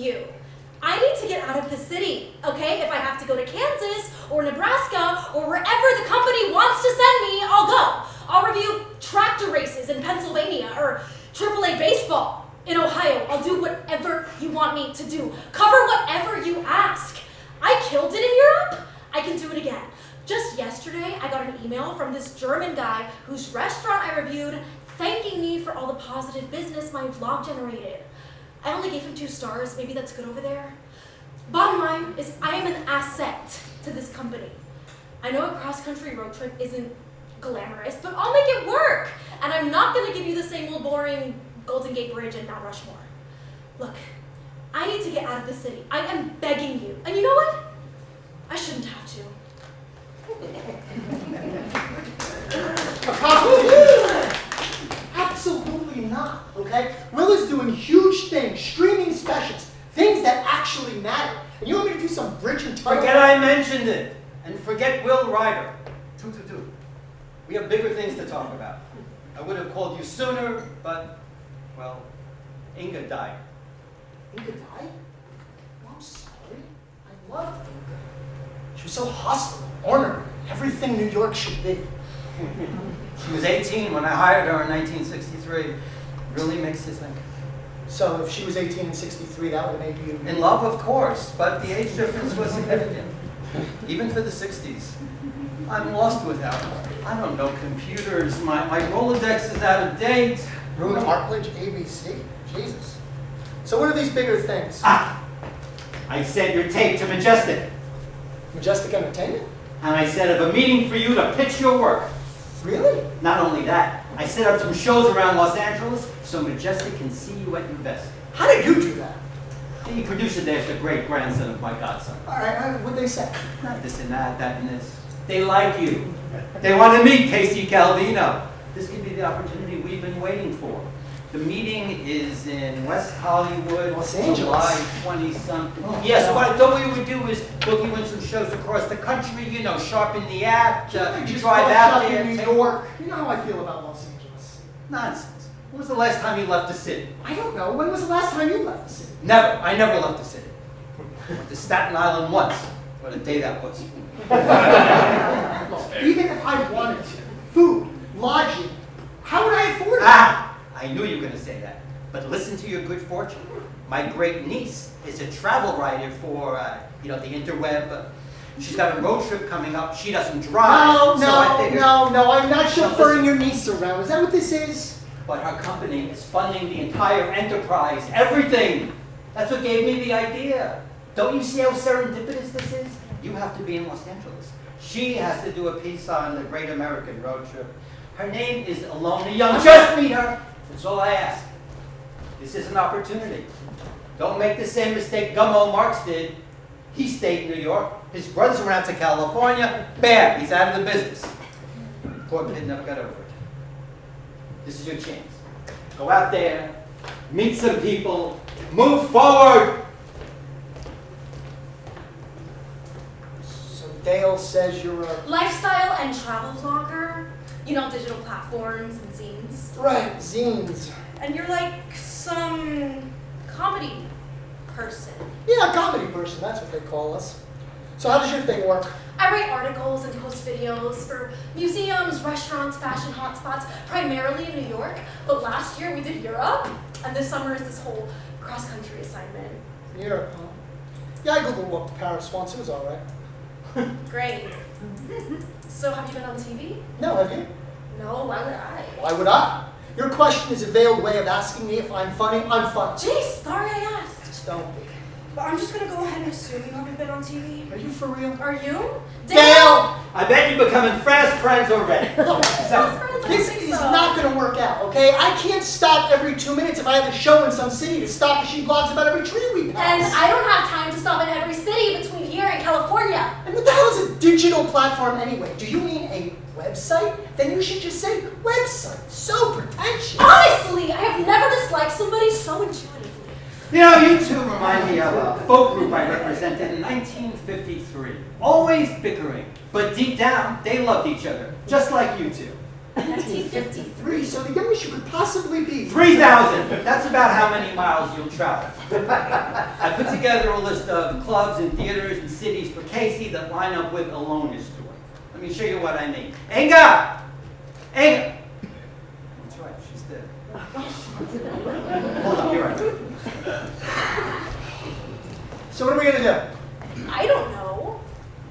you. I need to get out of the city, okay? If I have to go to Kansas or Nebraska or wherever the company wants to send me, I'll go. I'll review tractor races in Pennsylvania or AAA baseball in Ohio. I'll do whatever you want me to do. Cover whatever you ask. I killed it in Europe. I can do it again. Just yesterday, I got an email from this German guy whose restaurant I reviewed, thanking me for all the positive business my vlog generated. I only gave him 2 stars, maybe that's good over there. Bottom line is I am an asset to this company. I know a cross-country road trip isn't glamorous, but I'll make it work. And I'm not gonna give you the same old boring Golden Gate Bridge and Mount Rushmore. Look, I need to get out of the city. I am begging you. And you know what? I shouldn't have to. Absolutely not, okay? Will is doing huge things, streaming specials, things that actually matter. And you want me to do some bridge and tunnel? Forget I mentioned it. And forget Will Ryder. Two. We have bigger things to talk about. I would have called you sooner, but, well, Inga died. Inga died? Oh, I'm sorry. I love Inga. She was so hostile, ornery, everything New York should be. She was 18 when I hired her in 1963. Really makes you think. So if she was 18 in 63, that would make you... In love, of course, but the age difference was significant. Even for the 60s. I'm lost without her. I don't know computers. My Rolodex is out of date. Rune Artledge, ABC? Jesus. So what are these bigger things? I sent your tape to Majestic. Majestic Entertainment? And I set up a meeting for you to pitch your work. Really? Not only that, I set up some shows around Los Angeles so Majestic can see you at your best. How did you do that? The producer there's the great-grandson of my godson. All right, what'd they say? Not this and that, that and this. They like you. They want to meet Casey Calvino. This could be the opportunity we've been waiting for. The meeting is in West Hollywood, Los Angeles. July 20-something. Oh, Yeah, so what I thought we would do is book you in some shows across the country, you know, sharpen the act, Just drive out up there. in New York. You know how I feel about Los Angeles. Nonsense. When was the last time you left the city? I don't know. When was the last time you left the city? Never. I never left the city. Went to Staten Island once. What a day that was. Look, even if I wanted to, food, lodging, how would I afford it? I knew you were going to say that. But listen to your good fortune. My great niece is a travel writer for, the interweb. She's got a road trip coming up. She doesn't drive. No, I'm not chauffeuring your niece around. Is that what this is? But her company is funding the entire enterprise, everything. That's what gave me the idea. Don't you see how serendipitous this is? You have to be in Los Angeles. She has to do a piece on the Great American Road Trip. Her name is Alona Young. Just meet her. That's all I ask. This is an opportunity. Don't make the same mistake Gummo Marx did. He stayed in New York. His brothers went out to California. Bam, he's out of the business. Poor kid never got over it. This is your chance. Go out there, meet some people, move forward. So Dale says you're a... Lifestyle and travel vlogger. You know, digital platforms and zines. Right, zines. And you're like some comedy person. Yeah, a comedy person, that's what they call us. So how does your thing work? I write articles and post videos for museums, restaurants, fashion hotspots, primarily in New York. But last year we did Europe, and this summer is this whole cross-country assignment. Europe, huh? Yeah, I Googled walk to Paris once, it was all right. Great. So have you been on TV? No, have you? No, why would I? Why would I? Your question is a veiled way of asking me if I'm funny. I'm funny. Jeez, sorry I asked. Just don't be. But I'm just gonna go ahead and assume you haven't been on TV. Are you for real? Are you? Dale! I bet you're becoming fast friends already. Look, this is not going to work out, okay? I can't stop every 2 minutes if I have a show in some city to stop as she blogs about every tree we pass. And I don't have time to stop in every city between here and California. And what the hell is a digital platform anyway? Do you mean a website? Then you should just say website. So pretentious. Honestly, I have never disliked somebody so intuitively. You know, you two remind me of a folk group I represented in 1953. Always bickering, but deep down, they loved each other, just like you two. 1953, so the youngest you could possibly be. 3,000. That's about how many miles you'll travel. I put together a list of clubs and theaters and cities for Casey that line up with Alona's tour. Let me show you what I mean. Inga! Inga! That's right, she's dead. Hold on, you're right. So what are we gonna do? I don't know.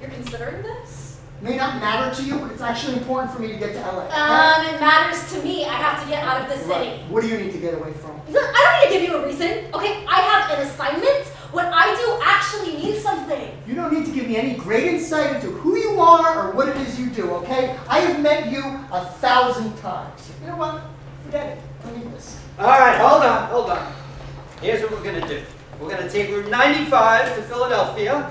You're considering this? May not matter to you, but it's actually important for me to get to LA. It matters to me. I have to get out of the city. Right. What do you need to get away from? Look, I don't need to give you a reason, okay? I have an assignment. What I do actually means something. You don't need to give me any great insight into who you are or what it is you do, okay? I have met you 1,000 times. You know what? Forget it. I don't need this. All right, hold on. Here's what we're gonna do. We're gonna take Route 95 to Philadelphia,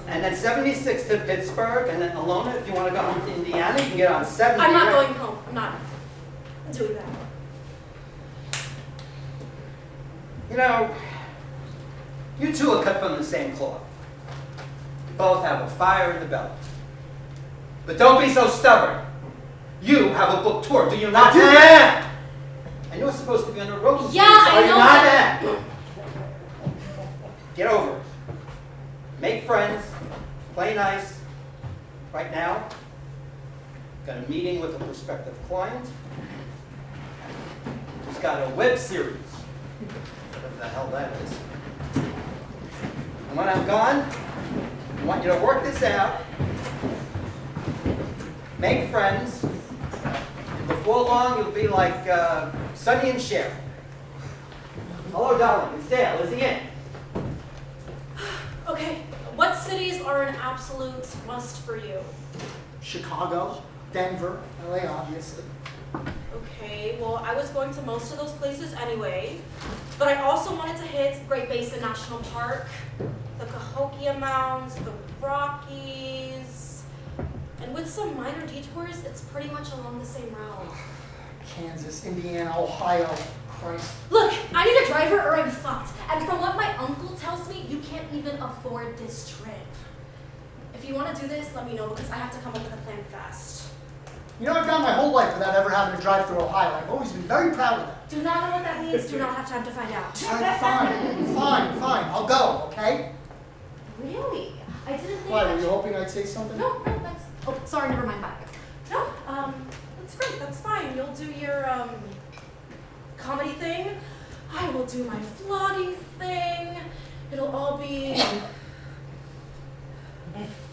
and then 76 to Pittsburgh, and then Alona, if you want to go home to Indiana, you can get on 70. I'm not going home. I'm not doing that. You know, you two are cut from the same cloth. You both have a fire in the belly. But don't be so stubborn. You have a book tour, do you not? And you're supposed to be on the road. Yeah, I know that. Get over it. Make friends. Play nice. Right now, got a meeting with a prospective client who's got a web series. Whatever the hell that is. And when I'm gone, I want you to work this out. Make friends. Before long, you'll be like Sonny and Cher. Hello, darling. It's Dale. Is he in? Okay, what cities are an absolute must for you? Chicago, Denver, LA, obviously. Okay, well, I was going to most of those places anyway, but I also wanted to hit Great Basin National Park, the Cahokia Mounds, the Rockies, and with some minor detours, it's pretty much along the same route. Kansas, Indiana, Ohio. Christ. Look, I need a driver or I'm fucked. And from what my uncle tells me, you can't even afford this trip. If you want to do this, let me know because I have to come up with a plan fast. You know, I've gone my whole life without ever having to drive through Ohio. I've always been very proud of that. Do not know what that means. Do not have time to find out. All right, fine. I'll go, okay? Really? I didn't think Why, that were you hoping I'd say something? No, that's... Oh, sorry, never mind. Bye. No, that's great. That's fine. You'll do your, comedy thing. I will do my vlogging thing. It'll all be...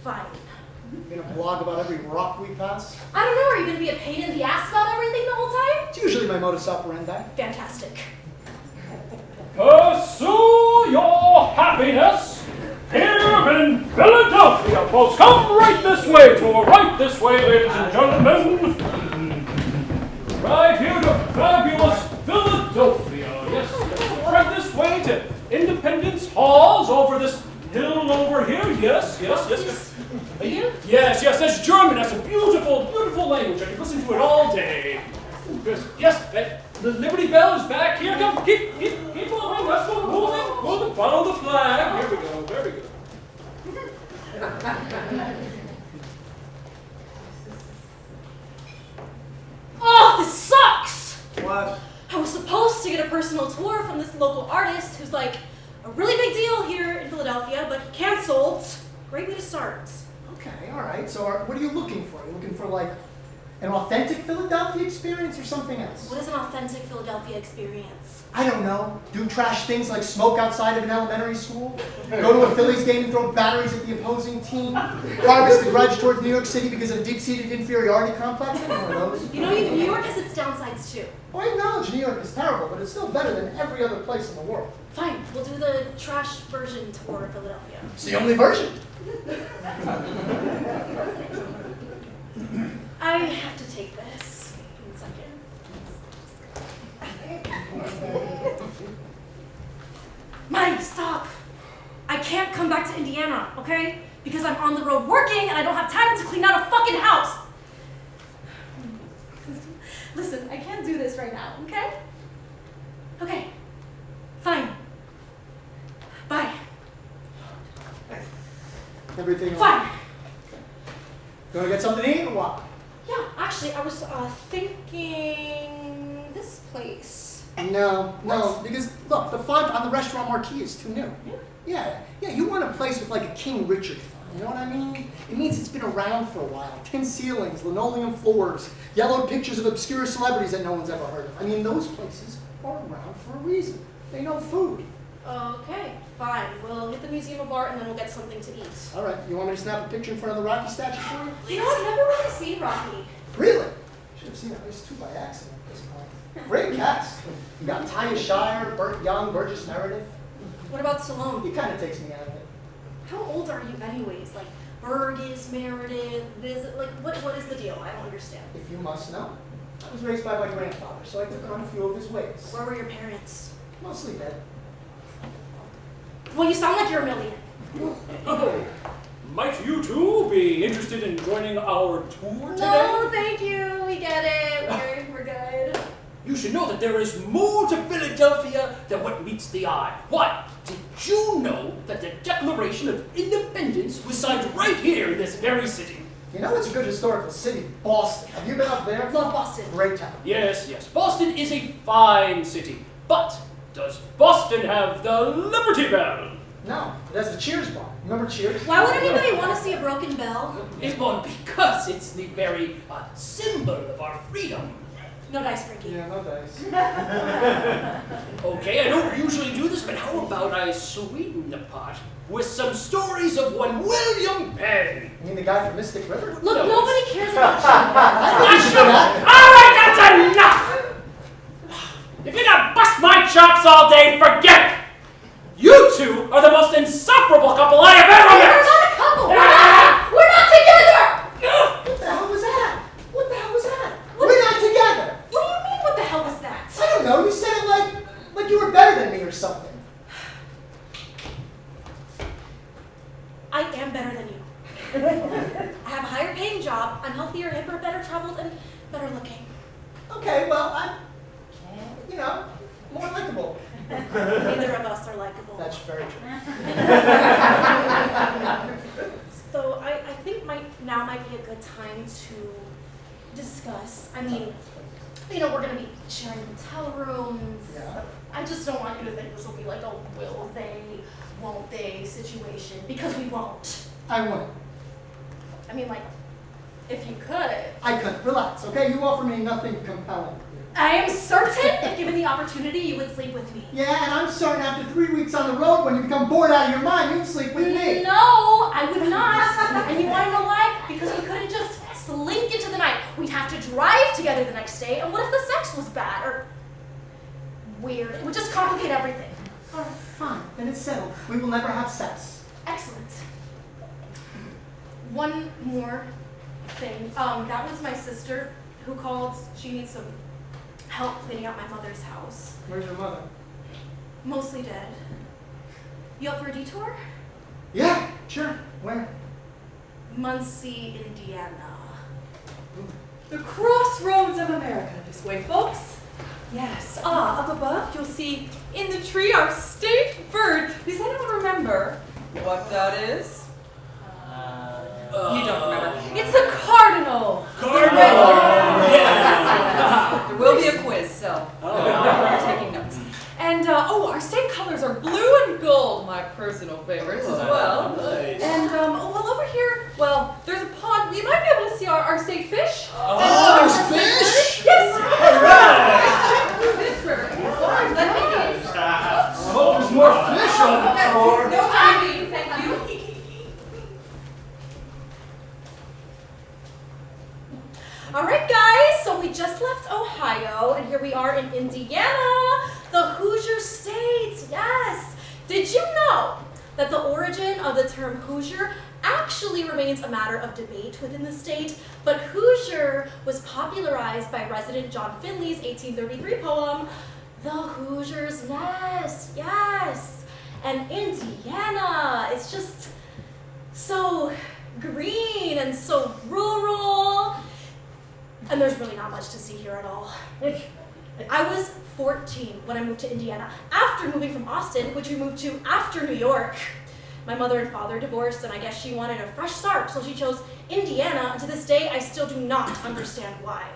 fine. You're gonna blog about every rock we pass? I don't know. Are you gonna be a pain in the ass about everything the whole time? It's usually my modus operandi. Fantastic. Pursue your happiness here in Philadelphia, folks. Come right this way, tour. Right this way, ladies and gentlemen. Right here to fabulous Philadelphia. Yes, right this way to Independence Halls over this hill over here. Yes. You? Yes, that's German. That's a beautiful, beautiful language. I could listen to it all day. Yes, the Liberty Bell is back here. Come, keep moving. Let's go moving. Follow the flag. Here we go. Very good. Oh, this sucks! What? I was supposed to get a personal tour from this local artist who's like a really big deal here in Philadelphia, but he canceled. Great way to start. Okay, all right. So what are you looking for? Are you looking for, like, an authentic Philadelphia experience or something else? What is an authentic Philadelphia experience? I don't know. Do trash things like smoke outside of an elementary school? Go to a Phillies game and throw batteries at the opposing team? Harvest the grudge towards New York City because of a deep-seated inferiority complex? Any one of those? You know, New York has its downsides too. Oh, I acknowledge New York is terrible, but it's still better than every other place in the world. Fine, we'll do the trash version tour of Philadelphia. It's the only version. I have to take this. One second. Marty, stop! I can't come back to Indiana, okay? Because I'm on the road working and I don't have time to clean out a fucking house! Listen, I can't do this right now, okay? Okay. Fine. Bye. Everything. Fine. You want to get something to eat or what? Yeah, actually. actually, I was thinking this place. No, because look, the font on the restaurant marquee is too new. Yeah, you want a place with like a King Richard font, you know what I mean? It means it's been around for a while. Tin ceilings, linoleum floors, yellowed pictures of obscure celebrities that no one's ever heard of. I mean, those places are around for a reason. They know food. Okay, fine. We'll hit the Museum of Art and then we'll get something to eat. All right, you want me to snap a picture in front of the Rocky statue for you? You know, I've never really seen Rocky. Really? Should have seen at least 2 by accident at this point. Great cast. You got Talia Shire, Burt Young, Burgess Meredith. What about Stallone? He kind of takes me out of it. How old are you anyways? Like, Burgess, Meredith, what is the deal? I don't understand. If you must know. I was raised by my grandfather, so I took on a few of his ways. Where were your parents? Mostly dead. Well, you sound like you're a million. Oh, might you two be interested in joining our tour today? No, thank you. We get it. We're good. You should know that there is more to Philadelphia than what meets the eye. Why? Did you know that the Declaration of Independence was signed right here in this very city? You know it's a good historical city? Boston. Have you been up there? Love Boston. Great town. Yes. Boston is a fine city. But does Boston have the Liberty Bell? No, that's the Cheers bar. Remember Cheers? Why would anybody want to see a broken bell? Well, because it's the very symbol of our freedom. No dice, Frankie. Yeah, no dice. Okay, I don't usually do this, but how about I sweeten the pot with some stories of one William Penn? You mean the guy from Mystic River? Look, No, nobody cares about you. All right, that's enough! If you're gonna bust my chops all day, forget it! You two are the most insufferable couple I have ever We're met! not a couple. We're not together. What the hell was that? What the hell was that? We're not together! What do you mean? What the hell was that? I don't know, you said it like you were better than me or something. I am better than you. I have a higher paying job. I'm healthier, hipper, better traveled, and better looking. Okay, well, I'm, more likable. Neither of us are likable. That's very true. So I think now might be a good time to discuss. I mean, we're going to be sharing hotel rooms. Yeah. I just don't want you to think this will be like a will they, won't they situation, because we won't. I won't. I mean, like, if you could. I couldn't. Relax, okay? You offer me nothing compelling. I am certain if given the opportunity, you would sleep with me. Yeah, and I'm certain after 3 weeks on the road, when you become bored out of your mind, you'd sleep with me. No, I would not. And you want to know why? Because we couldn't just slink into the night. We'd have to drive together the next day. And what if the sex was bad or weird? It would just complicate everything. All right, fine. Then it's settled. We will never have sex. Excellent. One more thing. That was my sister who called. She needs some help cleaning out my mother's house. Where's your mother? Mostly dead. You up for a detour? Yeah, sure. Where? Muncie, Indiana. The crossroads of America this way, folks. Yes. Up above, you'll see in the tree our state bird. Does anyone remember what that is? You don't remember. It's a cardinal. Cardinal! Yes. There will be a quiz, so you're taking notes. And our state colors are blue and gold, my personal favorites as well. Nice. And over here, there's a pond. You might be able to see our state fish. Oh, there's fish? Yes. Right. This river. Sorry, let me in. I hope there's more fish on the shore. No diving, thank you. All right, guys, so we just left Ohio, and here we are in Indiana, the Hoosier State, yes. Did you know that the origin of the term Hoosier actually remains a matter of debate within the state, but Hoosier was popularized by resident John Finley's 1833 poem, The Hoosier's Nest, yes. And Indiana, it's just so green and so rural. And there's really not much to see here at all. I was 14 when I moved to Indiana, after moving from Austin, which we moved to after New York. My mother and father divorced, and I guess she wanted a fresh start, so she chose Indiana, and to this day, I still do not understand why.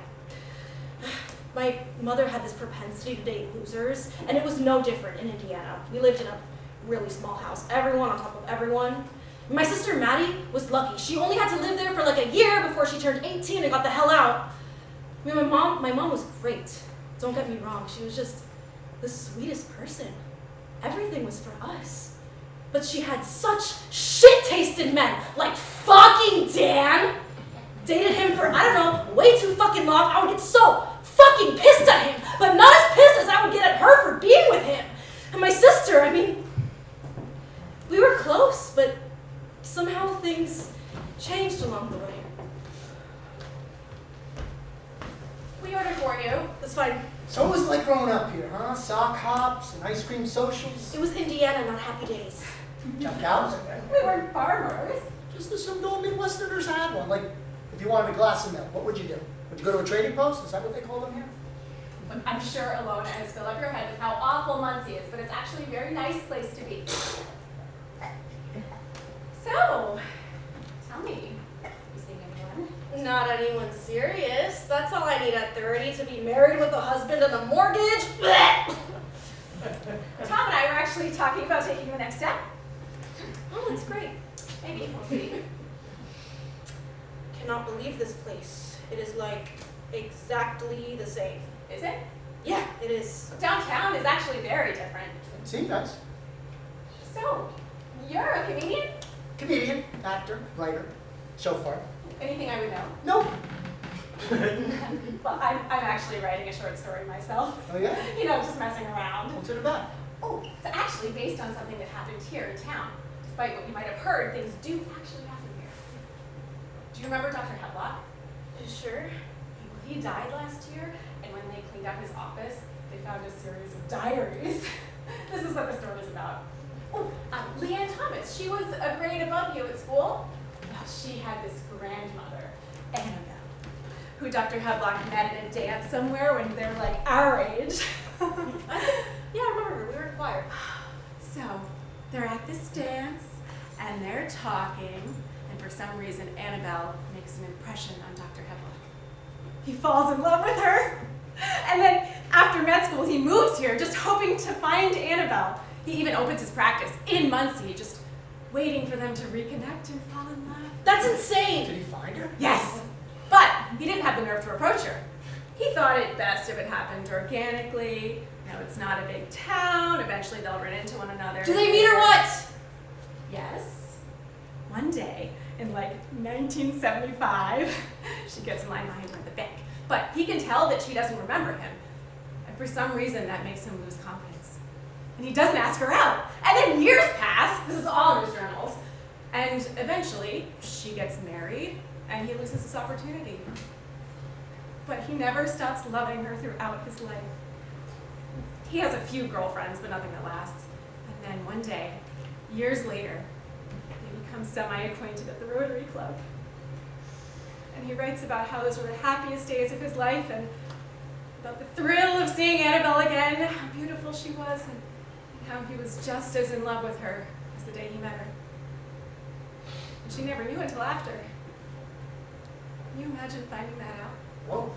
My mother had this propensity to date losers, and it was no different in Indiana. We lived in a really small house, everyone on top of everyone. My sister Maddie was lucky. She only had to live there for like a year before she turned 18 and got the hell out. I mean, my mom was great. Don't get me wrong, she was just the sweetest person. Everything was for us. But she had such shit-tasted men, like fucking Dan. Dated him for, I don't know, way too fucking long. I would get so fucking pissed at him, but not as pissed as I would get at her for being with him. And my sister, I mean, we were close, but somehow things changed along the way. We ordered for you. That's fine. So it was like growing up here, huh? Sock hops and ice cream socials. It was Indiana, not happy days. Got cows? We weren't farmers. Just assumed all Midwesterners had one. Like, if you wanted a glass of milk, what would you do? Would you go to a trading post? Is that what they call them here? I'm sure Alona has filled up your head with how awful Muncie is, but it's actually a very nice place to be. So, tell me, you seeing anyone? Not anyone serious. That's all I need at 30 to be married with a husband and a mortgage. Tom and I were actually talking about taking the next step. Oh, that's great. Maybe, we'll see. Cannot believe this place. It is like exactly the same. Is it? Yeah, it is. Downtown is actually very different. Seems nice. So, you're a comedian? Comedian, actor, writer, chauffeur. Anything I would know? Nope. Well, I'm actually writing a short story myself. Oh yeah? You know, just messing around. What's it about? Oh, it's actually based on something that happened here in town. Despite what you might have heard, things do actually happen here. Do you remember Dr. Hemlock? Sure. Well, he died last year, and when they cleaned out his office, they found a series of diaries. This is what the story is about. Oh, Leanne Thomas, she was a grade above you at school. Well, she had this grandmother, Annabelle, who Dr. Hemlock met at a dance somewhere when they were like our age. Yeah, I remember her. We were in choir. So, they're at this dance, and they're talking, and for some reason, Annabelle makes an impression on Dr. Hemlock. He falls in love with her, and then after med school, he moves here, just hoping to find Annabelle. He even opens his practice in Muncie, just waiting for them to reconnect and fall in love. That's insane. Did he find her? Yes, but he didn't have the nerve to approach her. He thought it best if it happened organically. You know, it's not a big town. Eventually, they'll run into one another. Do they meet or what? Yes. One day, in like 1975, she gets in line behind him at the bank. But he can tell that she doesn't remember him. And for some reason, that makes him lose confidence. And he doesn't ask her out. And then years pass. This is all in his journals. And eventually, she gets married, and he loses this opportunity. But he never stops loving her throughout his life. He has a few girlfriends, but nothing that lasts. And then one day, years later, they become semi-acquainted at the Rotary Club. And he writes about how those were the happiest days of his life and about the thrill of seeing Annabelle again, how beautiful she was, and how he was just as in love with her as the day he met her. And she never knew until after. Can you imagine finding that out? Whoa.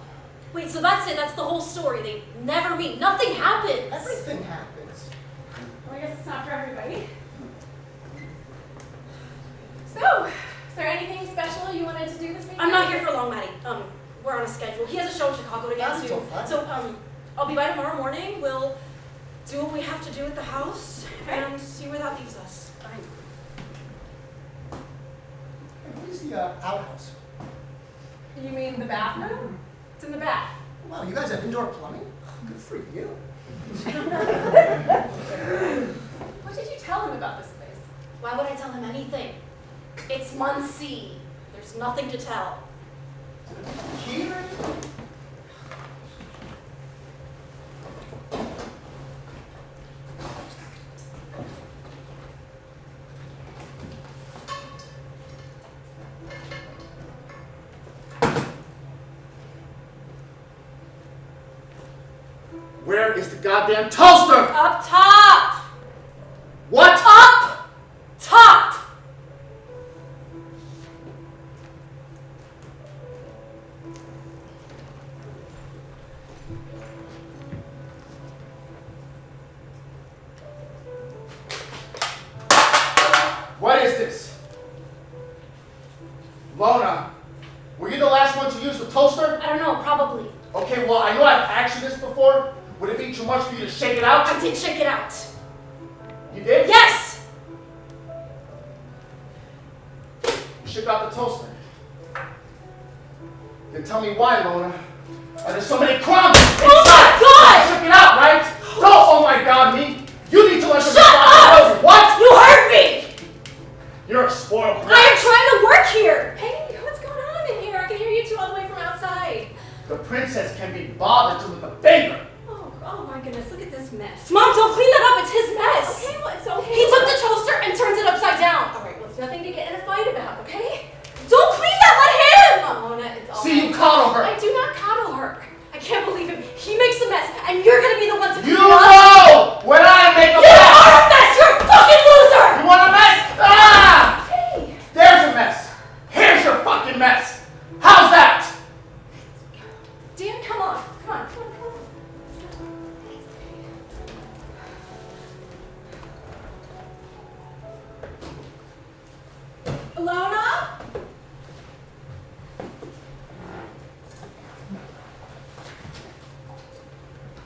Wait, so that's it. That's the whole story. They never meet. Nothing happens. Everything happens. Well, I guess it's not for everybody. So, is there anything special you wanted to do this weekend? I'm not here for long, Maddie. We're on a schedule. He has a show in Chicago to get That's to. all fine. So, I'll be by tomorrow morning. We'll do what we have to do at the house and see where that leaves us. Fine. Hey, what is the outhouse? You mean the bathroom? It's in the back. Wow, you guys have indoor plumbing? Good for you. What did you tell him about this place? Why would I tell him anything? It's Muncie. There's nothing to tell. Key or anything? Where is the goddamn toaster? Up top! What? Up top! Okay, well, I know I've asked you this before. Would it be too much for you to shake it out? I did shake it out. You did? Yes! You shook out the toaster. Then tell me why, Lona. Are there so many crumbs inside? Oh my God! You shook it out, right? Don't oh my God me. You need to learn some Shut responsibility. up! What? You hurt me! You're a spoiled brat. I am trying to work here! Hey, what's going on in here? I can hear you two all the way from outside. The princess can be bothered to with a finger. Oh my goodness, look at this mess. Mom, don't clean that up. It's his mess. Okay, well, it's okay. He took the toaster and turned it upside down. All right, well, it's nothing to get in a fight about, okay? Don't clean that. Let him. Come on, Mona, it's all See, you coddle her. I do not coddle her. I can't believe him. He makes a mess, and you're gonna be the one to You clean it up. know when I make a You mess. are a mess. You're a fucking loser. You want a mess? Ah! Hey, There's a mess. Here's your fucking mess. How's that? Dan, come on. Come on. Alona?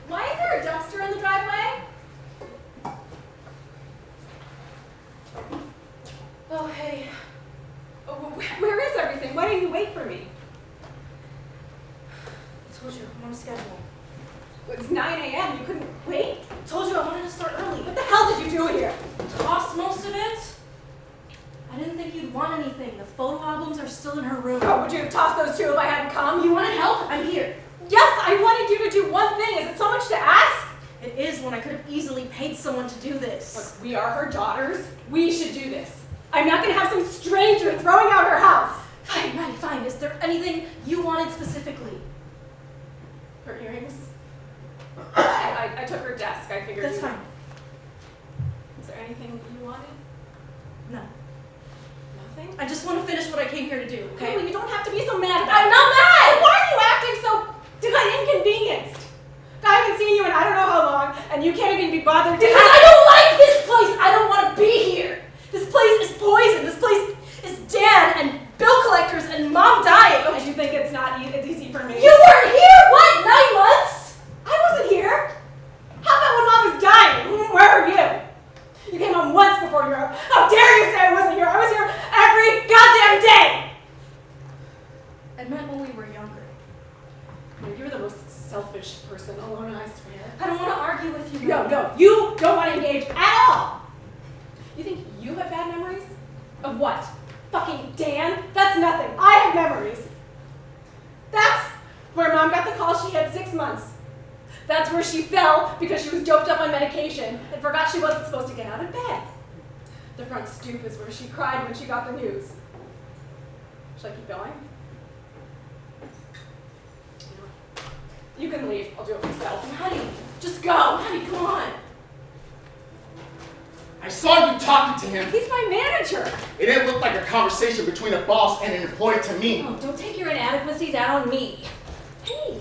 Why is there a dumpster in the driveway? Oh, hey. Oh, where is everything? Why didn't you wait for me? I told you, I'm on a schedule. It's 9 a.m. You couldn't wait? I told you I wanted to start early. What the hell did you do here? Tossed most of it. I didn't think you'd want anything. The photo albums are still in her room. Oh, would you have tossed those two if I hadn't come? You wanted help? I'm here. Yes, I wanted you to do one thing. Is it so much to ask? It is when I could have easily paid someone to do this. Look, we are her daughters. We should do this. I'm not going to have some stranger throwing out her house. Fine, Maddie, fine. Is there anything you wanted specifically? Her earrings? I took her desk. I figured That's you- fine. Is there anything you wanted? No. Nothing? I just want to finish what I came here to do, Okay, okay? well, you don't have to be so mad about I'm it. not mad! Why are you acting so inconvenienced? I haven't seen you in I don't know how long, and you can't even be bothered to Because I don't like this place! I don't want to be here! This place is poison! This place is Dan and bill collectors and mom dying! And you think it's not it's easy for me? You weren't here! What? 9 months? I wasn't here. How about when Mom was dying? Where were you? You came home once before you were out. How dare you say I wasn't here? I was here every goddamn day. I meant when we were younger. You're the most selfish person, Alona, I swear. I don't want to argue with you. No, you don't want to engage at all. You think you have bad memories? Of what? Fucking Dan? That's nothing. I have memories. That's where Mom got the call she had 6 months. That's where she fell because she was doped up on medication and forgot she wasn't supposed to get out of bed. The front stoop is where she cried when she got the news. Should I keep going? You can leave. I'll do it myself. Honey, Just go. honey, come on. I saw you talking to him. He's my manager. It didn't look like a conversation between a boss and an employee to me. Oh, don't take your inadequacies out on me. Hey,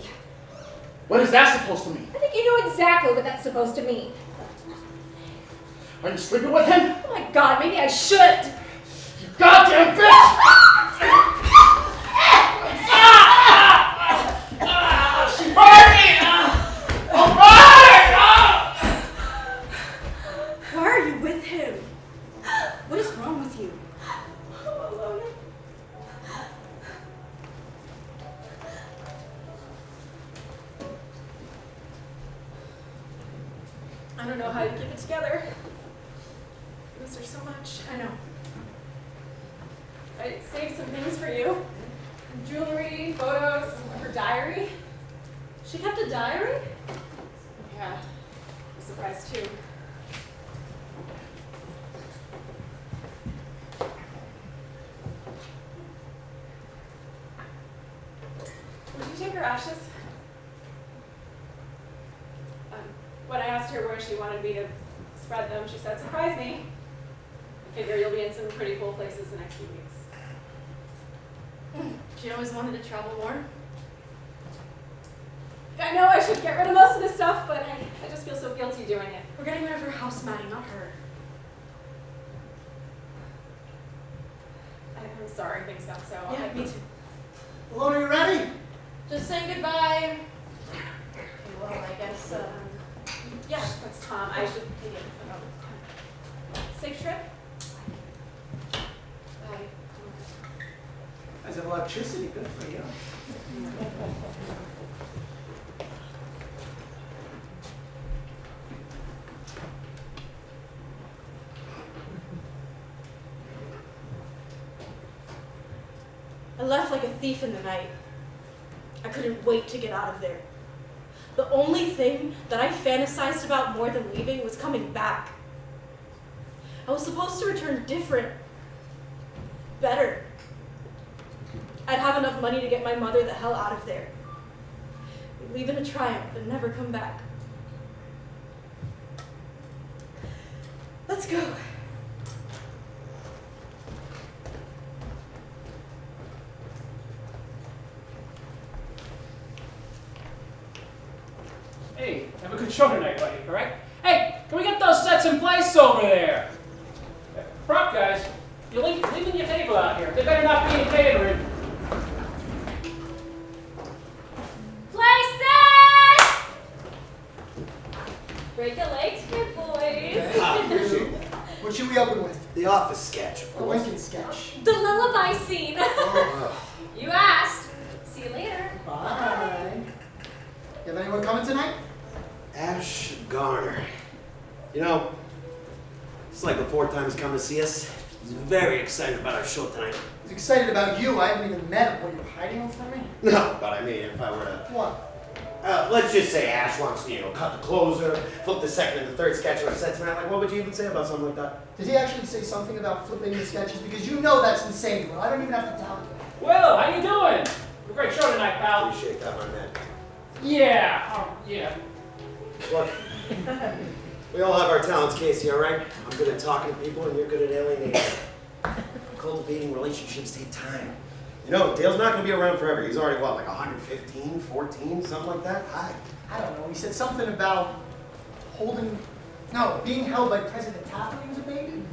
What is that supposed to mean? I think you know exactly what that's supposed to mean. Are you sleeping with him? Oh my God, maybe I should. You goddamn bitch! She burned me! Alright! Why are you with him? What is wrong with you? I don't know how to keep it together. I miss her so much. I know. I saved some things for you. Jewelry, photos, her diary. She kept a diary? Yeah, I'm surprised too. Would you take her ashes? When I asked her where she wanted me to spread them, she said, surprise me. I figure you'll be in some pretty cool places the next few weeks. She always wanted to travel more. I know I should get rid of most of this stuff, but I just feel so guilty doing it. We're getting rid of her house, Maddie, not her. I'm sorry things got so. Yeah, me too. Alona, you ready? Just saying goodbye. Yeah, that's Tom. I should take it another time. Safe trip? Bye. As of electricity, good for you. I left like a thief in the night. I couldn't wait to get out of there. The only thing that I fantasized about more than leaving was coming back. I was supposed to return different, better. I'd have enough money to get my mother the hell out of there. We'd leave in a triumph and never come back. Let's go. Hey, have a good show tonight, buddy, all right? Hey, can we get those sets in place over there? Prop guys, you're leaving your table out here. They better not be in catering. Places! Break a leg, good boys. What should we open with? The Office sketch, of The course. Lincoln sketch. The lullaby scene. Oh, You asked. See you later. Bye. You have anyone coming tonight? Ash Garner. You know, it's like the fourth time he's come to see us. He's very excited about our show tonight. He's excited about you. I haven't even met him. What, you're hiding him from me? No, but I mean, if I were to... What? let's just say Ash wants to, cut the closer, flip the second and the third sketch of our set tonight. Like, what would you even say about something like that? Did he actually say something about flipping the sketches? Because you know that's insane, Will. I don't even have to tell you. Will, how you doing? A great show tonight, pal. Appreciate that, my man. Yeah. Look, we all have our talents, Casey, all right? I'm good at talking to people, and you're good at alienating. Cultivating relationships take time. Dale's not going to be around forever. He's already, what, like 115, 14, something like that? Hi. I don't know. He said something about being held by President Taft when he was a baby?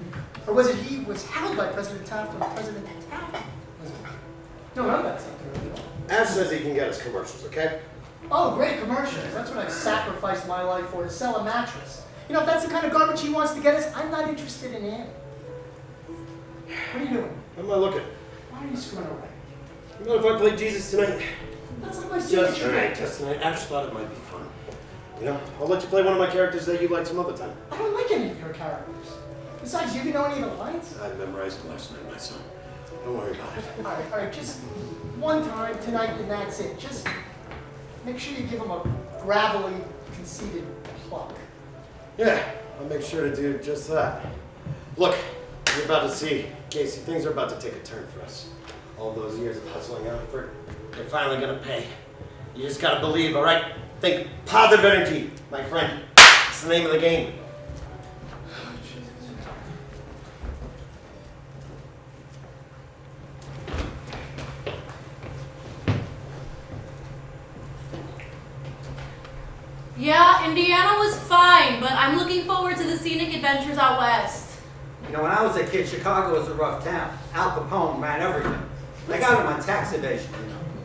Or was it he was held by President Taft when President Taft was a baby? No, none of that's something really. Ash says he can get us commercials, okay? Oh, great commercials. That's what I've sacrificed my life for, to sell a mattress. If that's the kind of garbage he wants to get us, I'm not interested in it. What are you doing? How am I looking? Why are you screwing away? You know, if I played Jesus tonight? That's like my Just signature. tonight. Ash thought it might be fun. I'll let you play one of my characters that you like some other time. I don't like any of your characters. Besides, do you even know any of the lines? I memorized it last night, my son. Don't worry about it. All right, just one time tonight and that's it. Just make sure you give him a gravelly, conceited pluck. Yeah, I'll make sure to do just that. Look, you're about to see, Casey, things are about to take a turn for us. All those years of hustling effort, they're finally gonna pay. You just gotta believe, all right? Think positive energy, my friend. It's the name of the game. Yeah, Indiana was fine, but I'm looking forward to the scenic adventures out west. When I was a kid, Chicago was a rough town. Al Capone ran everything. I got him on tax evasion.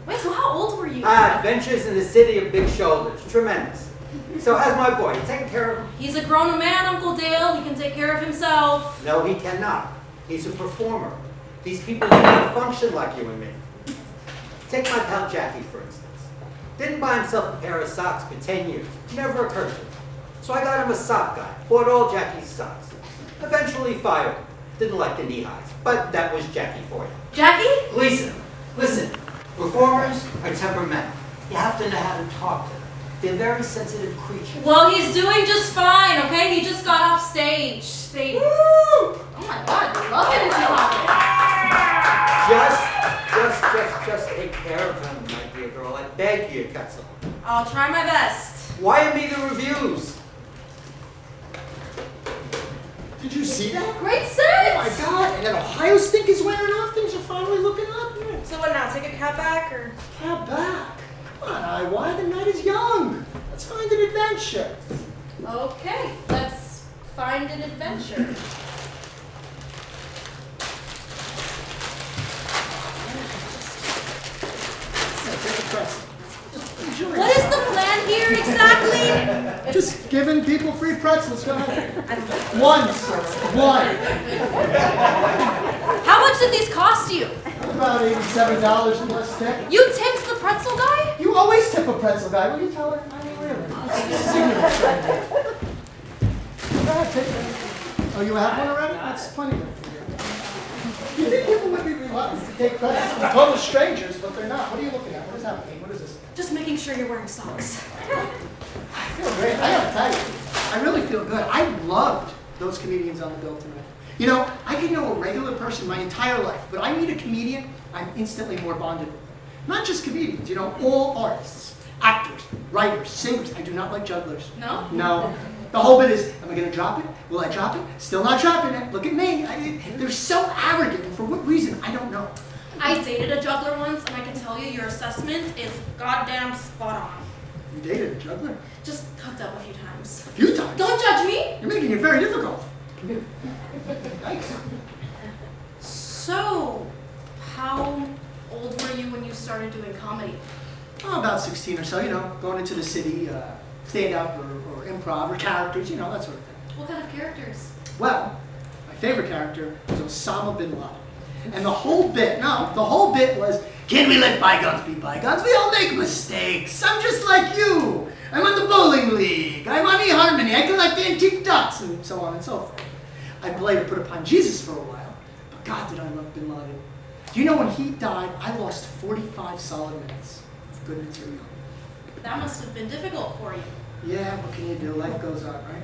Wait, so how old were you? Adventures in the city of big shoulders. Tremendous. So how's my boy? You taking care of him? He's a grown man, Uncle Dale. He can take care of himself. No, he cannot. He's a performer. These people do not function like you and me. Take my pal Jackie, for instance. Didn't buy himself a pair of socks for 10 years. Never occurred to him. So I got him a sock guy. Bought all Jackie's socks. Eventually fired him. Didn't like the knee highs. But that was Jackie for you. Jackie? Listen. Performers are temperamental. You have to know how to talk to them. They're very sensitive creatures. Well, he's doing just fine, okay? He just got off stage. Woo! Oh my God, I love it in Chicago. Just take care of him, my dear girl. I beg you, Ketzel. I'll try my best. Wire me the reviews. Did you see that? Great set! Oh my God! And that Ohio stink is wearing off. Things are finally looking up. So what now? Take a cab back or? Cab back. Come on, Iowa. The night is young. Let's find an adventure. Okay, let's find an adventure. Just enjoy What is yourself. the plan here? here exactly? Just giving people free pretzels. Go ahead. One, sir. One. How much did these cost you? About $87 plus tip. You tipped the pretzel guy? You always tip a pretzel guy. What do you tell her? I mean, really. It's a signature trend. Go ahead, take it. Oh, you have one already? That's plenty good for you. You think people would be reluctant to take credit from total strangers, but they're not. What are you looking at? What is happening? What is this? Just making sure you're wearing socks. I feel great. I gotta tell you, I really feel good. I loved those comedians on the bill tonight. You know, I could know a regular person my entire life, but I meet a comedian, I'm instantly more bonded with. Not just comedians, you know, all artists, actors, writers, singers. I do not like jugglers. No? No. The whole bit is, am I gonna drop it? Will I drop it? Still not dropping it. Look at me. They're so arrogant, and for what reason, I don't know. I dated a juggler once, and I can tell you your assessment is goddamn spot on. You dated a juggler? Just hooked up a few times. A few times? Don't judge me! You're making it very difficult. Thanks. So, how old were you when you started doing comedy? Oh, about 16 or so, you know, going into the city, stand-up or improv or characters, you know, that sort of thing. What kind of characters? Well, my favorite character was Osama bin Laden. And the whole bit was, can we let bygones be bygones? We all make mistakes. I'm just like you. I'm on the bowling league. I'm on eHarmony. I collect antique ducks, and so on and so forth. I played to put upon Jesus for a while, but God did I love bin Laden. Do you know when he died, I lost 45 solid minutes of good material. That must have been difficult for you. Yeah, what can you do? Life goes on, right?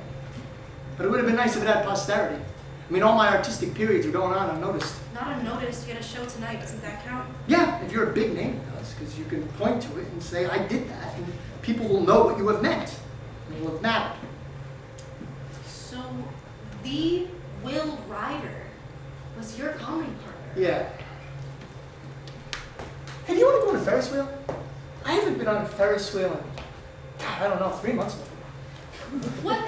But it would have been nice if it had posterity. I mean, all my artistic periods are going on unnoticed. Not unnoticed, you had a show tonight, doesn't that count? Yeah, if you're a big name, it does, because you can point to it and say, I did that, and people will know what you have meant. And it will have mattered. So, the Will Ryder was your comedy partner? Yeah. Hey, do you want to go on a Ferris wheel? I haven't been on a Ferris wheel in, God, I don't know, 3 months before. What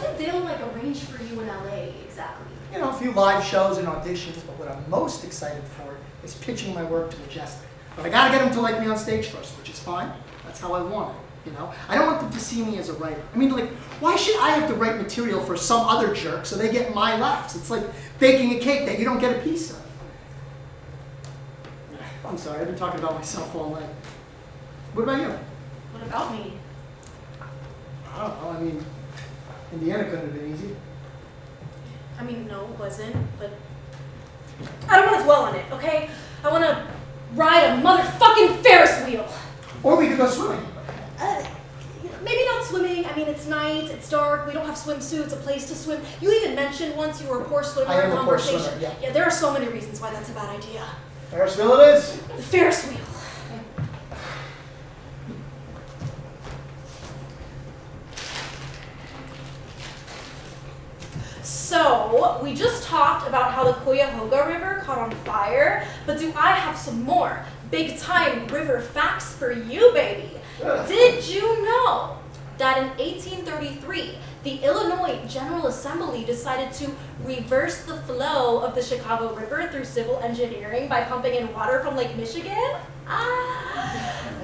did Dale like arrange for you in LA exactly? You know, a few live shows and auditions, but what I'm most excited for is pitching my work to Majestic. But I gotta get them to like me on stage first, which is fine. That's how I want it, you know? I don't want them to see me as a writer. I mean, like, why should I have to write material for some other jerk so they get my laughs? It's like baking a cake that you don't get a piece of. I'm sorry, I've been talking about myself all night. What about you? What about me? I don't know, I mean, Indiana couldn't have been easy. I mean, no, it wasn't, but I don't want to dwell on it, okay? I want to ride a motherfucking Ferris wheel. Or we could go swimming. Maybe not swimming. I mean, it's night, it's dark, we don't have swimsuits, a place to swim. You even mentioned once you were a poor swimmer I am in a poor conversation. swimmer, yeah. Yeah, there are so many reasons why that's a bad idea. Ferris wheel it is. The Ferris wheel. So, we just talked about how the Cuyahoga River caught on fire, but do I have some more big time river facts for you, baby? Did you know that in 1833, the Illinois General Assembly decided to reverse the flow of the Chicago River through civil engineering by pumping in water from Lake Michigan?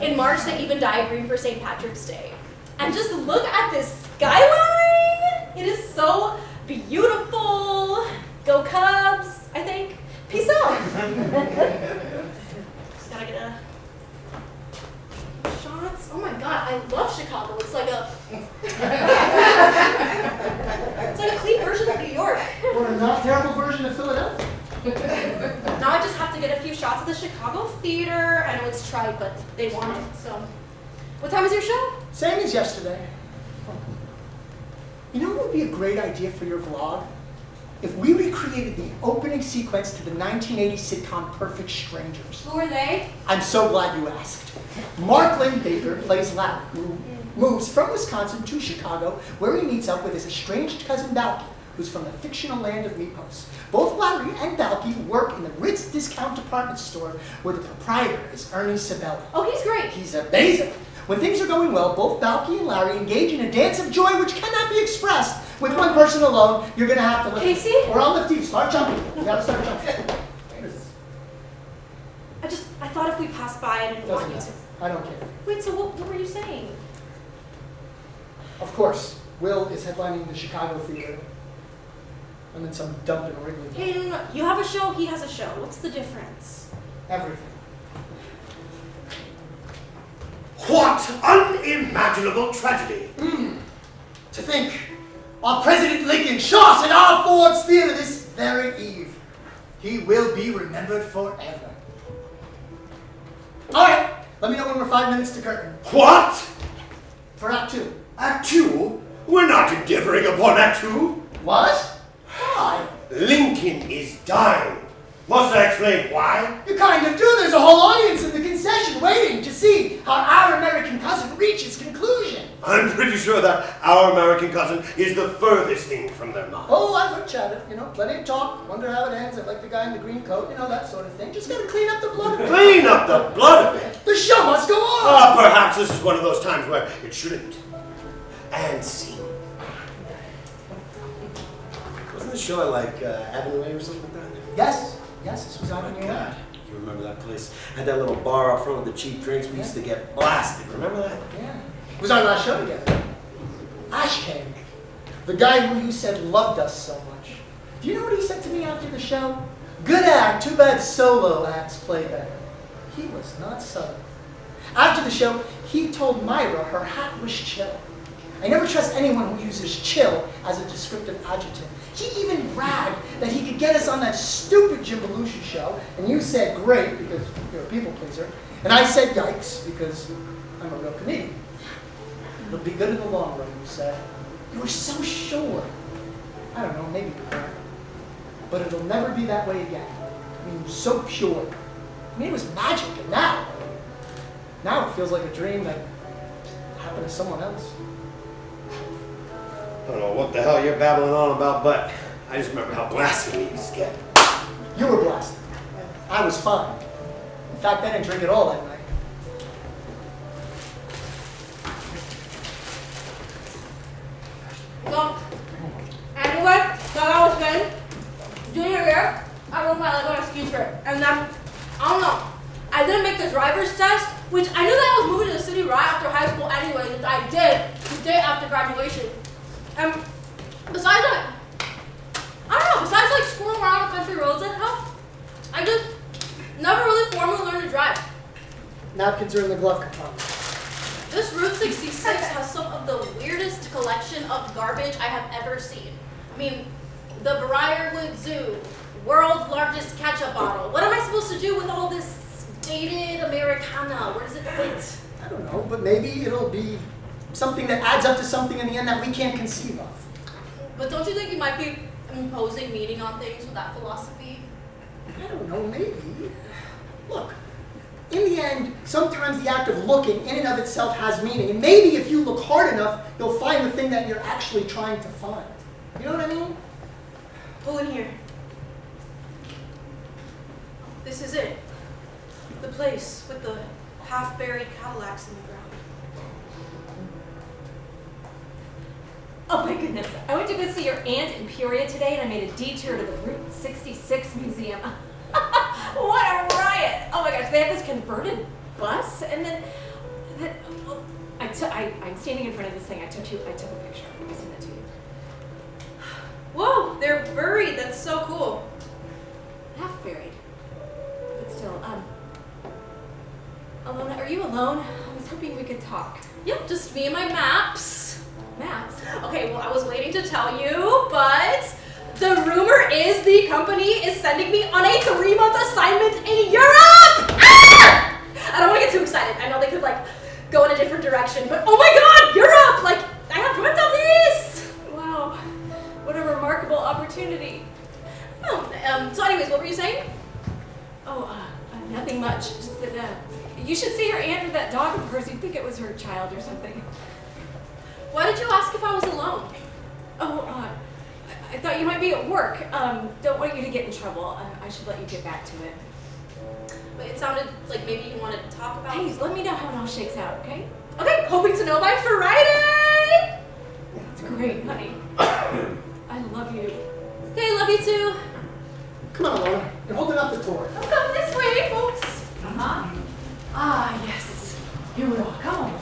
In March, they even dyed green for St. Patrick's Day. And just look at this skyline! It is so beautiful. Go Cubs, I think. Peace out. Just gotta get a shots. Oh my god, I love Chicago. It's like a it's like a clean version of New York. Or a not terrible version of Philadelphia. Now I just have to get a few shots of the Chicago theater. I know it's tried, but they want it. So, what time is your show? Same as yesterday. You know what would be a great idea for your vlog? If we recreated the opening sequence to the 1980 sitcom Perfect Strangers. Who are they? I'm so glad you asked. Mark Lynn Baker plays Larry, who moves from Wisconsin to Chicago, where he meets up with his estranged cousin Balky, who's from the fictional land of meatballs. Both Larry and Balky work in the Ritz discount department store, where the proprietor is Ernie Sabella. Oh, he's great. He's amazing. When things are going well, both Balky and Larry engage in a dance of joy which cannot be expressed with one person alone. You're going to have to lift. Casey? Or I'll lift you. Start jumping. You got to start jumping. I thought if we passed by, I didn't want you to. I don't care. Wait, so what were you saying? Of course, Will is headlining the Chicago theater. I'm in some dump in Wrigley. Hey, no. You have a show, he has a show. What's the difference? Everything. What unimaginable tragedy! To think, our President Lincoln shot at our Ford's Theater this very eve. He will be remembered forever. All right, let me know when we're 5 minutes to curtain. What? For Act 2. Act 2? We're not endeavoring upon Act 2. What? Why? Lincoln is dying. Must I explain why? You kind of do. There's a whole audience in the concession waiting to see how our American cousin reaches conclusion. I'm pretty sure that our American cousin is the furthest thing from their mind. Oh, I've heard chatter. Plenty of talk. Wonder how it ends. I like the guy in the green coat. That sort of thing. Just gotta clean up the blood a bit. Clean up the blood a bit? The show must go on. Perhaps this is one of those times where it shouldn't. And scene. Wasn't the show like Avenue A or something like that? Yes, this was out in Oh New my York. God, you remember that place? Had that little bar up front with the cheap drinks. We used to get blasted. Remember that? Yeah. It was our last show together. Ash came. The guy who you said loved us so much. Do you know what he said to me after the show? Good act, too bad solo acts play better. He was not subtle. After the show, he told Myra her hat was chill. I never trust anyone who uses chill as a descriptive adjective. He even bragged that he could get us on that stupid Jim Belushi show, and you said great because you're a people pleaser, and I said yikes because I'm a real comedian. It'll be good in the long run, you said. You were so sure. I don't know, maybe you were. But it'll never be that way again. So pure. It was magic, and now it feels like a dream that happened to someone else. I don't know what the hell you're babbling on about, but I just remember how blasted we used to get. You were blasted. I was fine. In fact, I didn't drink at all that night. So, anyway, like I was saying, junior year, I wrote my Lego ski trip. And then, I don't know, I didn't make the driver's test, which I knew that I was moving to the city right after high school anyway, and I did the day after graduation. And besides that, I don't know, besides like screwing around the country roads and stuff, I just never really formally learned to drive. Napkins are in the glove compartment. This Route 66 has some of the weirdest collection of garbage I have ever seen. I mean, the Briarwood Zoo, world's largest ketchup bottle. What am I supposed to do with all this dated Americana? Where does it fit? I don't know, but maybe it'll be something that adds up to something in the end that we can't conceive of. But don't you think you might be imposing meaning on things with that philosophy? I don't know, maybe. Look, in the end, sometimes the act of looking in and of itself has meaning. And maybe if you look hard enough, you'll find the thing that you're actually trying to find. You know what I mean? Pull in here. This is it. The place with the half-buried Cadillacs in the ground. Oh my goodness. I went to go see your aunt in Peoria today and I made a detour to the Route 66 museum. What a riot! Oh my gosh, they have this converted bus and then I'm standing in front of this thing. I took a picture. I'll send it to you. Whoa, they're buried. That's so cool. Half buried. But still, Alona, are you alone? I was hoping we could talk. Yep, just me and my maps. Maps? Okay, well, I was waiting to tell you, but the rumor is the company is sending me on a 3-month assignment in Europe! Ah! I don't want to get too excited. I know they could, go in a different direction, but oh my god, Europe! I have dreamt of this! Wow, what a remarkable opportunity. Oh, so anyways, what were you saying? Oh, nothing much. Just that, you should see your aunt with that dog of hers. You'd think it was her child or something. Why did you ask if I was alone? Oh, I thought you might be at work. Don't want you to get in trouble. I should let you get back to it. But it sounded like maybe you wanted to talk about Hey, let me know how it all shakes out, okay? Okay, hoping to know by Friday! That's great, honey. I love you. Okay, love you too. Come on, Laura. You're holding up the tour. I'm coming this way, folks. Ah, yes. Here we are, come on.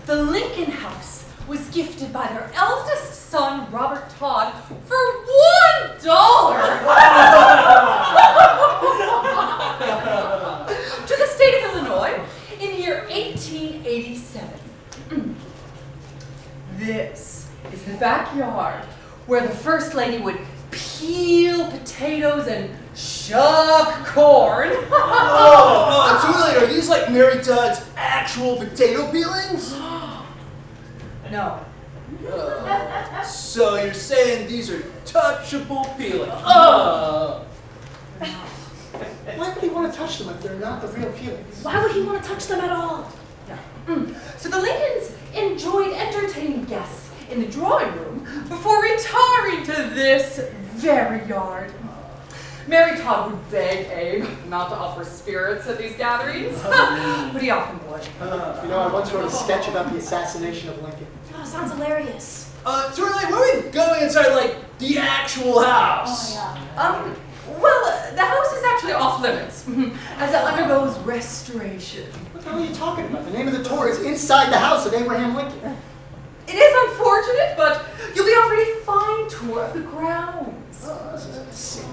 The Lincoln House was gifted by their eldest son, Robert Todd, for $1 to the state of Illinois in the year 1887. This is the backyard where the First Lady would peel potatoes and shuck corn. Too late. Are these like Mary Todd's actual potato peelings? No. So you're saying these are touchable peelings? Why would he want to touch them if they're not the real peelings? Why would he want to touch them at all? So the Lincolns enjoyed entertaining guests in the drawing room before retiring to this very yard. Mary Todd would beg Abe not to offer spirits at these gatherings, but he often would. You know, I once wrote a sketch about the assassination of Lincoln. Oh, sounds hilarious. Too late. Where are we going inside, like, the actual house? Well, the house is actually off limits as it undergoes restoration. What the hell are you talking about? The name of the tour is Inside the House of Abraham Lincoln. It is unfortunate, but you'll be offered a fine tour of the grounds. Let's see.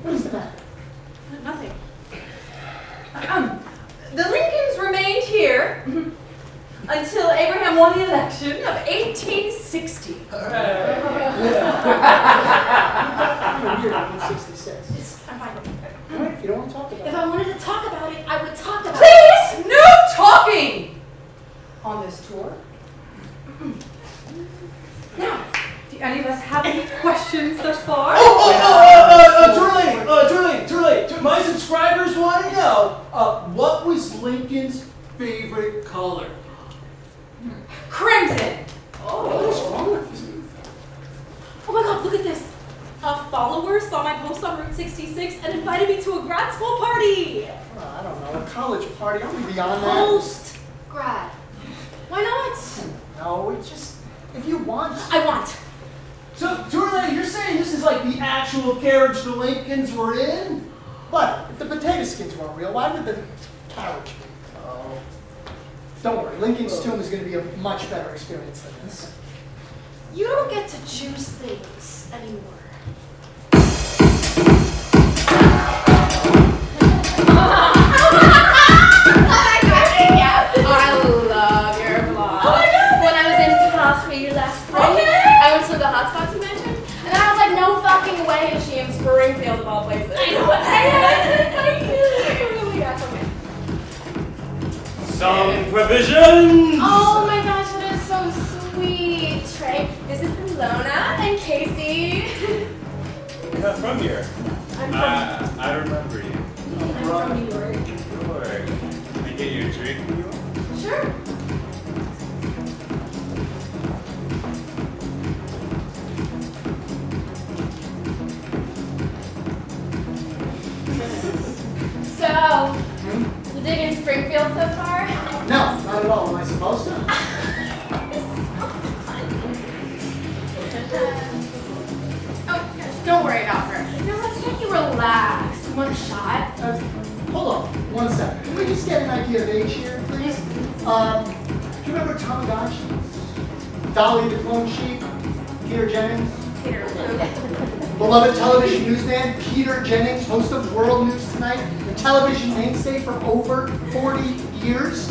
What is the matter? Nothing. The Lincolns remained here until Abraham won the election of 1860. You're weird, 166. I'm fine with it. All right, if you don't want to talk about If it. I wanted to talk about it, I would talk about it. Please, no talking on this tour. Now, do any of us have any questions thus far? Too late. My subscribers want to know, what was Lincoln's favorite color? Crimson. What's wrong with this? Oh my god, look at this. A follower saw my post on Route 66 and invited me to a grad school party. I don't know, a college party. Aren't we beyond that? Post grad. Why not? No, it's just, if you want. I want. So, too late. You're saying this is like the actual carriage the Lincolns were in? But if the potato skins weren't real, why would the carriage be? Oh. Don't worry, Lincoln's tomb is going to be a much better experience than this. You don't get to choose things anymore. I love your vlog. Oh my god! When I was in Pathfinder last spring, I went to the hotspots you mentioned, and then I was like, no fucking way is she in Springfield of all places. I know what That's okay. Some provisions! Oh my gosh, that is so sweet. Trey, this is Lona and Casey. You're from here. I'm I remember you. from New York. Sure. Can I get you a drink? Sure. So, you digging Springfield so far? No, not at all. Am I supposed to? Oh, gosh, don't worry about her. No, let's make you relax. You want a shot? Hold on, 1 second. Can we just get an idea of age here, please? Do you remember Tamagotchi? Dolly the Clone Sheep? Peter Jennings? Peter. Beloved television newsman Peter Jennings, host of World News Tonight, the television mainstay for over 40 years?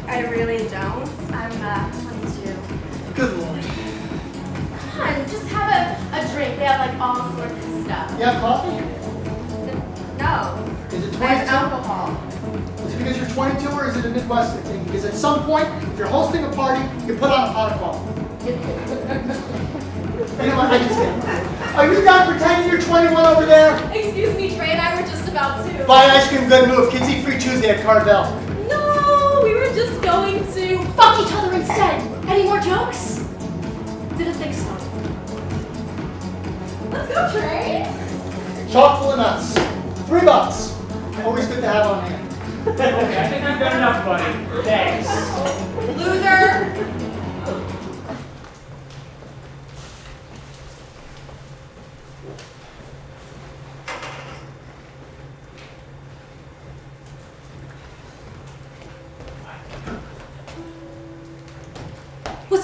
I really don't. I'm 22. Good lord. Come on, just have a drink. They have like all sorts of stuff. You have coffee? No. Is it I have 22? alcohol. Is it because you're 22 or is it a Midwestern thing? Because at some point, if you're hosting a party, you put on a pot of coffee. You know what, I just can't. Are you done pretending you're 21 over there? Excuse me, Trey and I were just about to. Buy ice cream, good move. Kids eat free Tuesday at Carvel. No, we were just going to fuck each other instead. Any more jokes? Didn't think so. Let's go, Trey. Chock full of nuts. $3. Always good to have on hand. Okay, I think I've got enough, buddy. Thanks. Loser.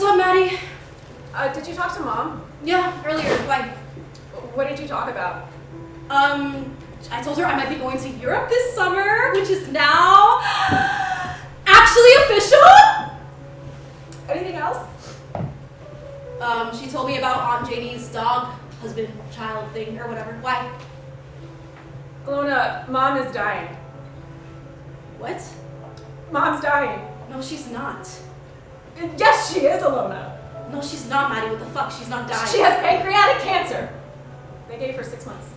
What's up, Maddie? Did you talk to Mom? Yeah, earlier. Why? What did you talk about? I told her I might be going to Europe this summer, which is now actually official. Anything else? She told me about Aunt Janie's dog, husband, child thing, or whatever. Why? Alona, Mom is dying. What? Mom's dying. No, she's not. Yes, she is, Alona. No, she's not, Maddie. What the fuck? She's not dying. She has pancreatic cancer. They gave her 6 months.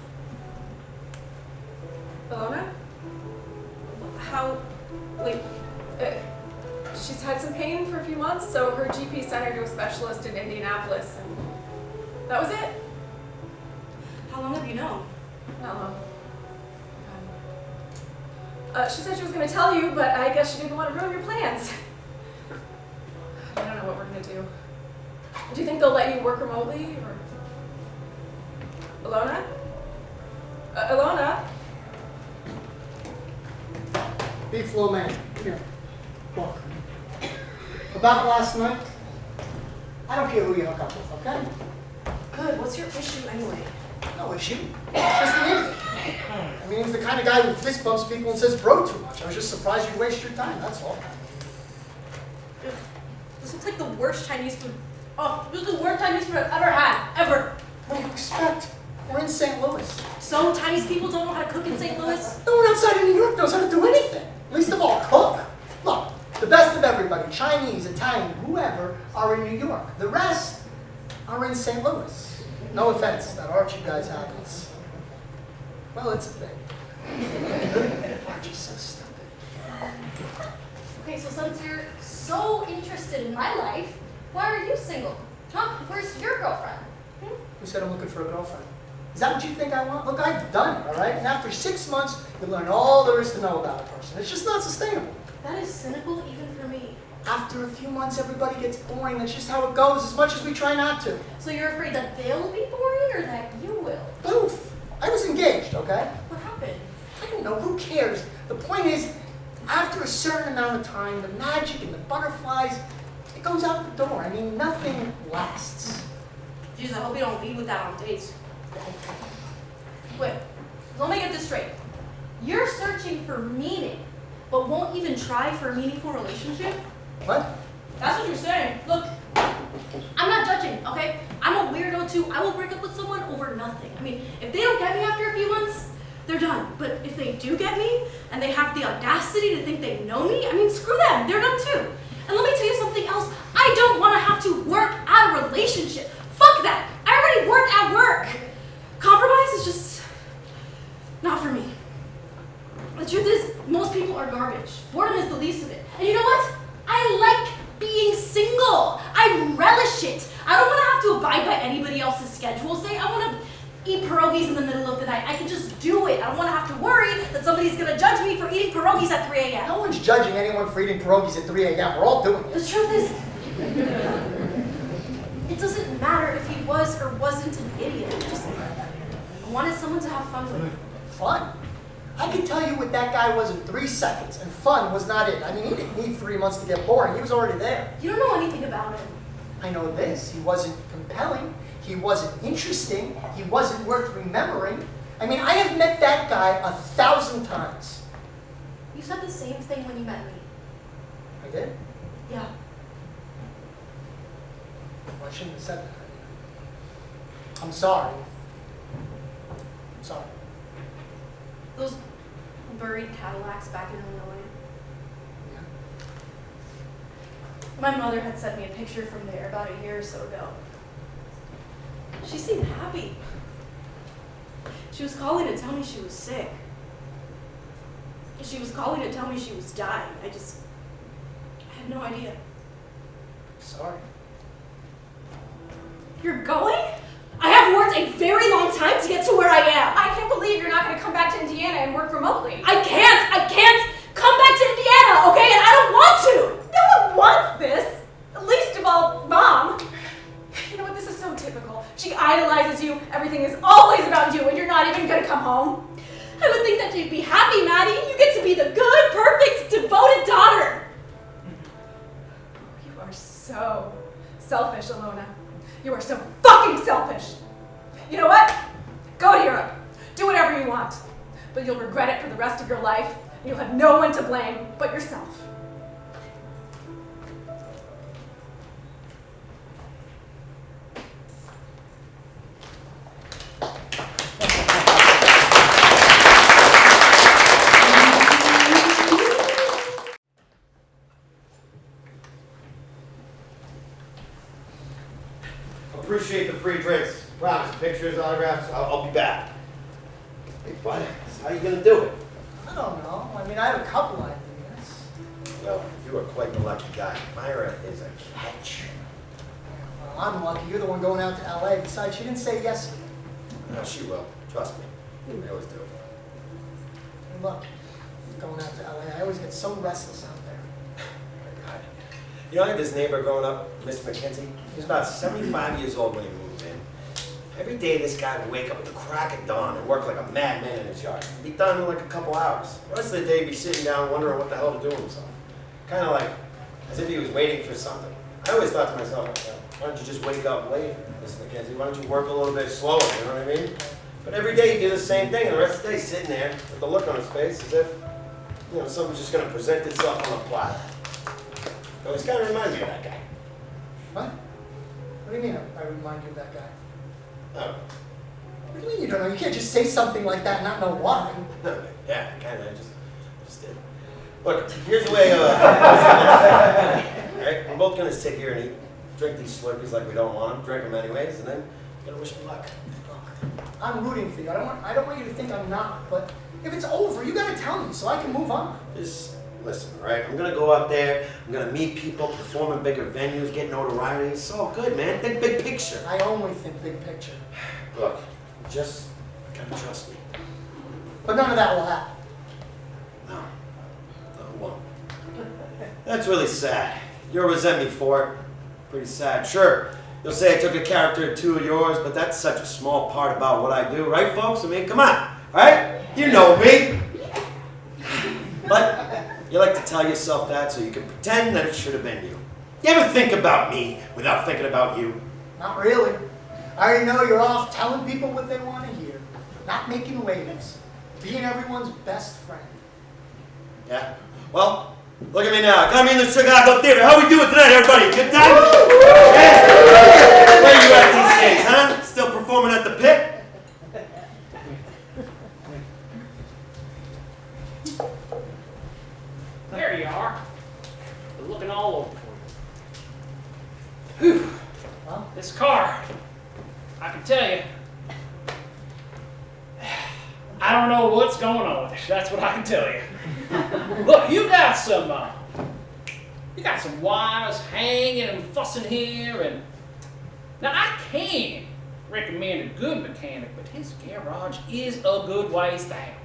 Alona? How? Wait. She's had some pain for a few months, so her GP sent her to a specialist in Indianapolis, and that was it. How long have you known? Not long. She said she was going to tell you, but I guess she didn't want to ruin your plans. I don't know what we're going to do. Do you think they'll let you work remotely, or? Alona? Alona? Beef lo mein. Here. Look. About last night, I don't care who you hook up with, okay? Good. What's your issue anyway? No issue. Just an idiot. I mean, he's the kind of guy who fist bumps people and says bro too much. I was just surprised you waste your time, that's all. This looks like the worst Chinese food. Oh, this is the worst Chinese food I've ever had. Ever. What do you expect? We're in St. Louis. So Chinese people don't know how to cook in St. Louis? No one outside of New York knows how to do anything. Least of all, cook. Look, the best of everybody, Chinese, Italian, whoever, are in New York. The rest are in St. Louis. No offense, that art you guys have is, well, it's a thing. Archie's so stupid. Okay, so since you're so interested in my life, why are you single? Huh? Where's your girlfriend? Who said I'm looking for a girlfriend? Is that what you think I want? Look, I've done it, all right? And after 6 months, you learn all there is to know about a person. It's just not sustainable. That is cynical even for me. After a few months, everybody gets boring. That's just how it goes, as much as we try not to. So you're afraid that they'll be boring or that you will? Both. I was engaged, okay? What happened? I don't know, who cares? The point is, after a certain amount of time, the magic and the butterflies, it goes out the door. I mean, nothing lasts. Jeez, I hope you don't leave with that on dates. Wait, let me get this straight. You're searching for meaning, but won't even try for a meaningful relationship? What? That's what you're saying. Look, I'm not judging, okay? I'm a weirdo too. I will break up with someone over nothing. I mean, if they don't get me after a few months, they're done. But if they do get me, and they have the audacity to think they know me, I mean, screw them. They're done too. And let me tell you something else. I don't want to have to work at a relationship. Fuck that. I already work at work. Compromise is just not for me. The truth is, most people are garbage. Boredom is the least of it. And you know what? I like being single. I relish it. I don't want to have to abide by anybody else's schedule. Say I want to eat pierogies in the middle of the night. I can just do it. I don't want to have to worry that somebody's going to judge me for eating pierogies at 3 a.m. No one's judging anyone for eating pierogies at 3 a.m. We're all doing it. The truth is, it doesn't matter if he was or wasn't an idiot. I wanted someone to have fun with. Fun? I can tell you what that guy was in 3 seconds, and fun was not it. I mean, he didn't need 3 months to get boring. He was already there. You don't know anything about him. I know this. He wasn't compelling. He wasn't interesting. He wasn't worth remembering. I mean, I have met that guy 1,000 times. You said the same thing when you met me. I did? Yeah. Well, I shouldn't have said that. I'm sorry. I'm sorry. Those buried Cadillacs back in Illinois. Yeah. My mother had sent me a picture from there about a year or so ago. She seemed happy. She was calling to tell me she was sick. She was calling to tell me she was dying. I had no idea. Sorry. You're going? I have worked a very long time to get to where I am. I can't believe you're not going to come back to Indiana and work remotely. I can't come back to Indiana, okay? And I don't want to. No one wants this. Least of all, Mom. You know what? This is so typical. She idolizes you. Everything is always about you, and you're not even going to come home. I would think that you'd be happy, Maddie. You get to be the good, perfect, devoted daughter. You are so Selfish, Alona. You are so fucking selfish. You know what? Go to Europe. Do whatever you want. But you'll regret it for the rest of your life, and you'll have no one to blame but yourself. Appreciate the free drinks. Promise, pictures, autographs, I'll be back. Hey, bud, how are you gonna do it? I don't know. I mean, I have a couple ideas. Well, you are quite the lucky guy. Myra is a catch. Well, I'm lucky. You're the one going out to LA. Besides, she didn't say yes. No, she will. Trust me. I always do. And look, going out to LA, I always get so restless out there. God. You know, I had this neighbor growing up, Mr. McKenzie. He was about 75 years old when he moved in. Every day this guy would wake up at the crack of dawn and work like a madman in his yard. He'd be done in like a couple hours. The rest of the day he'd be sitting down wondering what the hell to do with himself. Kind of like as if he was waiting for something. I always thought to myself, why don't you just wake up late, Mr. McKenzie? Why don't you work a little bit slower, you know what I mean? But every day he'd do the same thing, and the rest of the day sitting there with the look on his face as if, you know, something's just going to present itself on a platter. It always kind of reminded me of that guy. What? What do you mean I remind you of that guy? Oh. What do you mean you don't know? You can't just say something like that and not know why. Yeah, kind of. I just did. Look, here's the way. All right, we're both gonna sit here and eat, drink these Slurpees like we don't want them, drink them anyways, and then you're gonna wish me luck. Look, I'm rooting for you. I don't want you to think I'm not. But if it's over, you gotta tell me so I can move on. Just listen, all right? I'm gonna go out there. I'm gonna meet people, perform in bigger venues, get notoriety. It's all good, man. Think big picture. I only think big picture. Look, just gotta trust me. But none of that will happen. No, it won't. That's really sad. You'll resent me for it. Pretty sad. Sure, you'll say I took a character or two of yours, but that's such a small part about what I do, right, folks? I mean, come on, right? You know me. But you like to tell yourself that so you can pretend that it should have been you. You ever think about me without thinking about you? Not really. I already know you're off telling people what they want to hear. Not making waves. Being everyone's best friend. Yeah? Well, look at me now. Got me in the Chicago Theater. How we doing tonight, everybody? Good time? Yeah? Where are you at these days, huh? Still performing at the Pit? There you are. Been looking all over for you. Whew. Well, This car, I can tell you, I don't know what's going on with it. That's what I can tell you. Look, you got some wires hanging and fussing here, and now I can recommend a good mechanic, but his garage is a good ways down.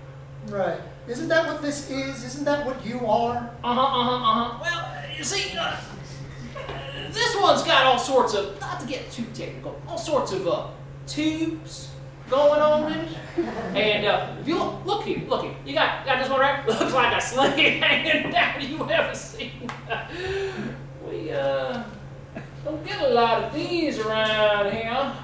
right. Isn't that what this is? Isn't that what you are? Well, you see, this one's got all sorts of, not to get too technical, all sorts of tubes going on in it. And if you look here, you got this one right? Looks like a sling hanging down. You ever seen that? We don't get a lot of these around here.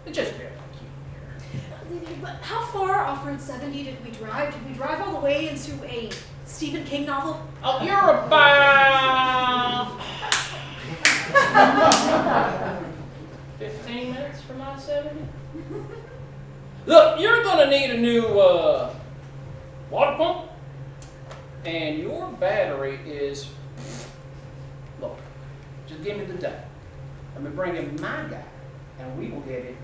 They're just very cute. But how far off Route 70 did we drive? Did we drive all the way into a Stephen King novel? Oh, you're about 15 minutes from I-70. Look, you're gonna need a new water pump, and your battery is. Look, just give me the day. I'm gonna bring in my guy, and we will get it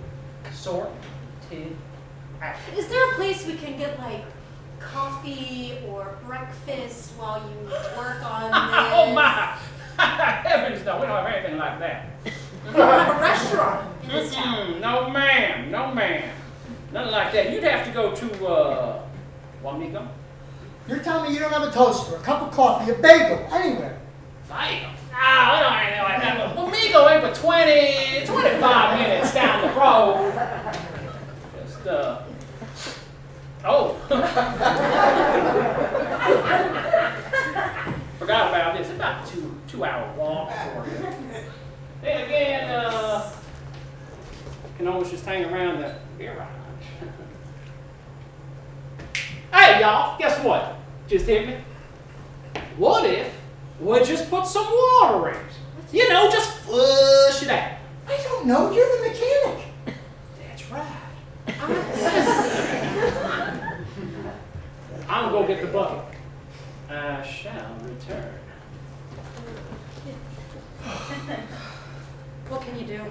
sorted out. Is there a place we can get like coffee or breakfast while you work on this? Oh my! Heavens, no, we don't have anything like that. We don't have a restaurant in this town. No, ma'am, no, ma'am. Nothing like that. You'd have to go to Wamigo. You're telling me you don't have a toaster, a cup of coffee, a bagel, anywhere? Bagel? Ah, we don't have anything like that. But Wamigo ain't but 25 minutes down the road. Just, oh. Forgot about this. It's about a 2-hour walk for you. Then again, can always just hang around the garage. Hey, y'all, guess what? Just hit me. What if we just put some water in it? You know, just flush it out. I don't know. You're the mechanic. That's right. I'm gonna go get the bucket. I shall return. What can you do?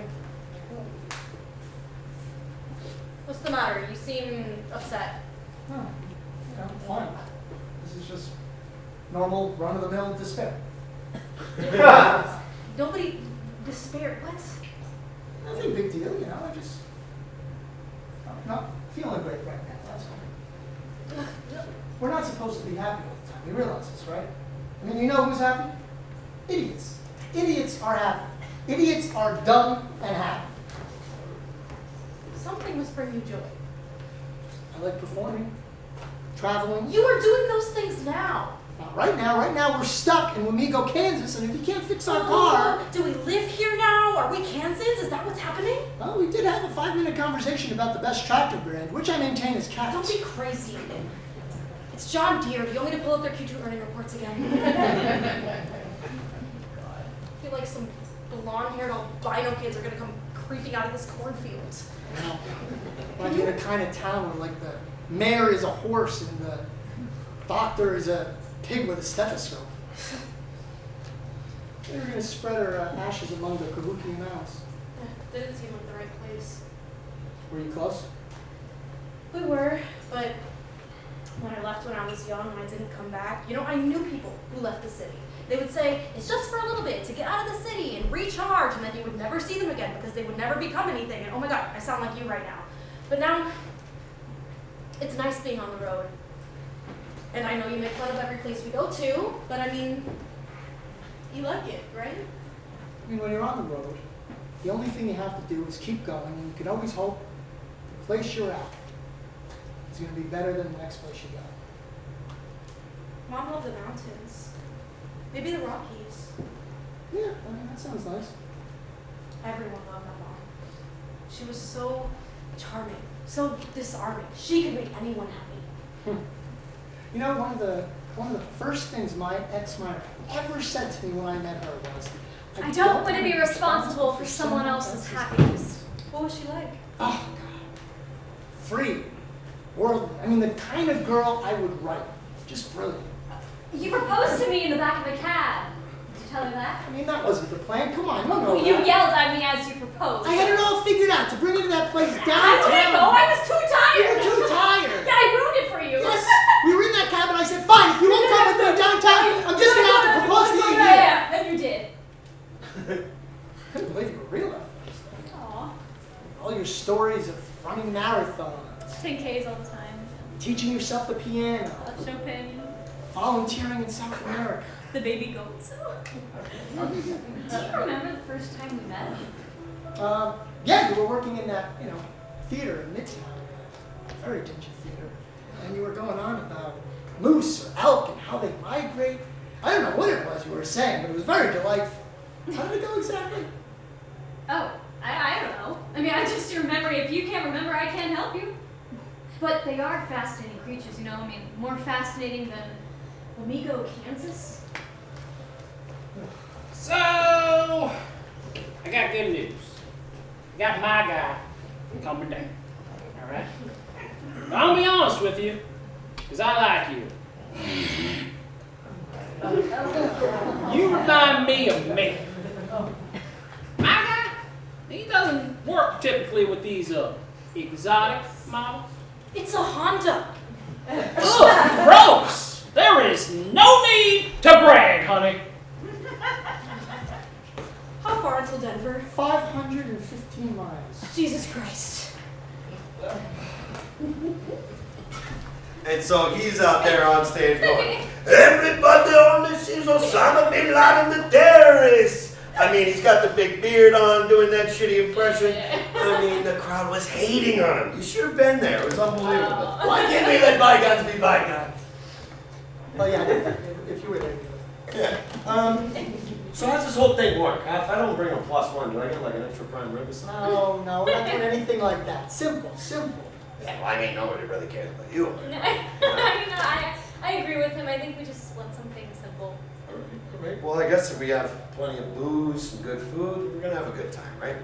What's the matter? You seem upset. Oh, yeah, fine. This is just normal run-of-the-mill despair. Nobody despaired. What? Nothing big deal, you know. I'm not feeling great right now. That's all. We're not supposed to be happy all the time. You realize this, right? I mean, you know who's happy? Idiots. Idiots are happy. Idiots are dumb and happy. Something must bring you joy. I like performing, traveling. You are doing those things now. Not right now. Right now, we're stuck in Wamego, Kansas, and if you can't fix our car... Do we live here now? Are we Kansans? Is that what's happening? Well, we did have a 5-minute conversation about the best tractor brand, which I maintain is Cat. Don't be crazy. It's John Deere. Do you want me to pull up their Q2 earning reports again? I feel like some blonde-haired albino kids are going to come creeping out of this cornfield. Now, when you're in a kind of town where, like, the mayor is a horse and the doctor is a pig with a stethoscope. They were going to spread her ashes among the kabuki mouse. Didn't seem like the right place. Were you close? We were, but when I left when I was young and I didn't come back, you know, I knew people who left the city. They would say, it's just for a little bit to get out of the city and recharge, and then you would never see them again because they would never become anything. And oh my God, I sound like you right now. But now, it's nice being on the road. And I know you make fun of every place we go to, but I mean, you like it, right? I mean, when you're on the road, the only thing you have to do is keep going, and you can always hope the place you're at is going to be better than the next place you go. Mom loved the mountains. Maybe the Rockies. Yeah, I mean, that sounds nice. Everyone loved my mom. She was so charming, so disarming. She could make anyone happy. You know, one of the first things my ex-miner ever said to me when I met her was, I don't want to be responsible for someone else's happiness. What was she like? Oh, God. Free. Worldly. I mean, the kind of girl I would write. Just brilliant. You proposed to me in the back of a cab. Did you tell her that? I mean, that wasn't the plan. Come on, you know You that. yelled at me as you proposed. I had it all figured out to bring you to that place I downtown. wouldn't go. I was too You tired. were too tired. Yeah, I ruined it for you. Yes, we were in that cab and I said, fine, if you won't come with me downtown, I'm just going to have to propose to you here. Yeah, and you did. Couldn't believe you were real at first. Aw. All your stories of running marathons, 10Ks all the time. teaching yourself the piano, Chopin, you know, volunteering in South America. the baby goats. Do you remember the first time we met? Yeah, you were working in that, theater in Midtown, very dingy theater, and you were going on about moose or elk and how they migrate. I don't know what it was you were saying, but it was very delightful. How did it go exactly? Oh, I don't know. I mean, I'm just your memory. If you can't remember, I can't help you. But they are fascinating creatures, you know? I mean, more fascinating than Wamego, Kansas. So, I got good news. I got my guy coming down. All right? Now, I'll be honest with you, because I like you. You remind me of me. My guy, he doesn't work typically with these exotic models. It's a Honda. Ugh, gross! There is no need to brag, honey. How far until Denver? 515 miles. Jesus Christ. And so he's out there on stage going, everybody on this is Osama bin Laden the terrorist. I mean, he's got the big beard on, doing that shitty impression. I mean, the crowd was hating on him. You should have been there. It was unbelievable. Why can't we let bygones be bygones? Oh yeah, if you were there. You would. Yeah. So how's this whole thing work? If I don't bring a +1, do I get like an extra prime rib or something? No, we're not doing anything like that. Simple. Yeah, well, I mean, nobody really cares about you. I agree with him. I think we just want something simple. All right. Well, I guess if we have plenty of booze, some good food, we're gonna have a good time, right?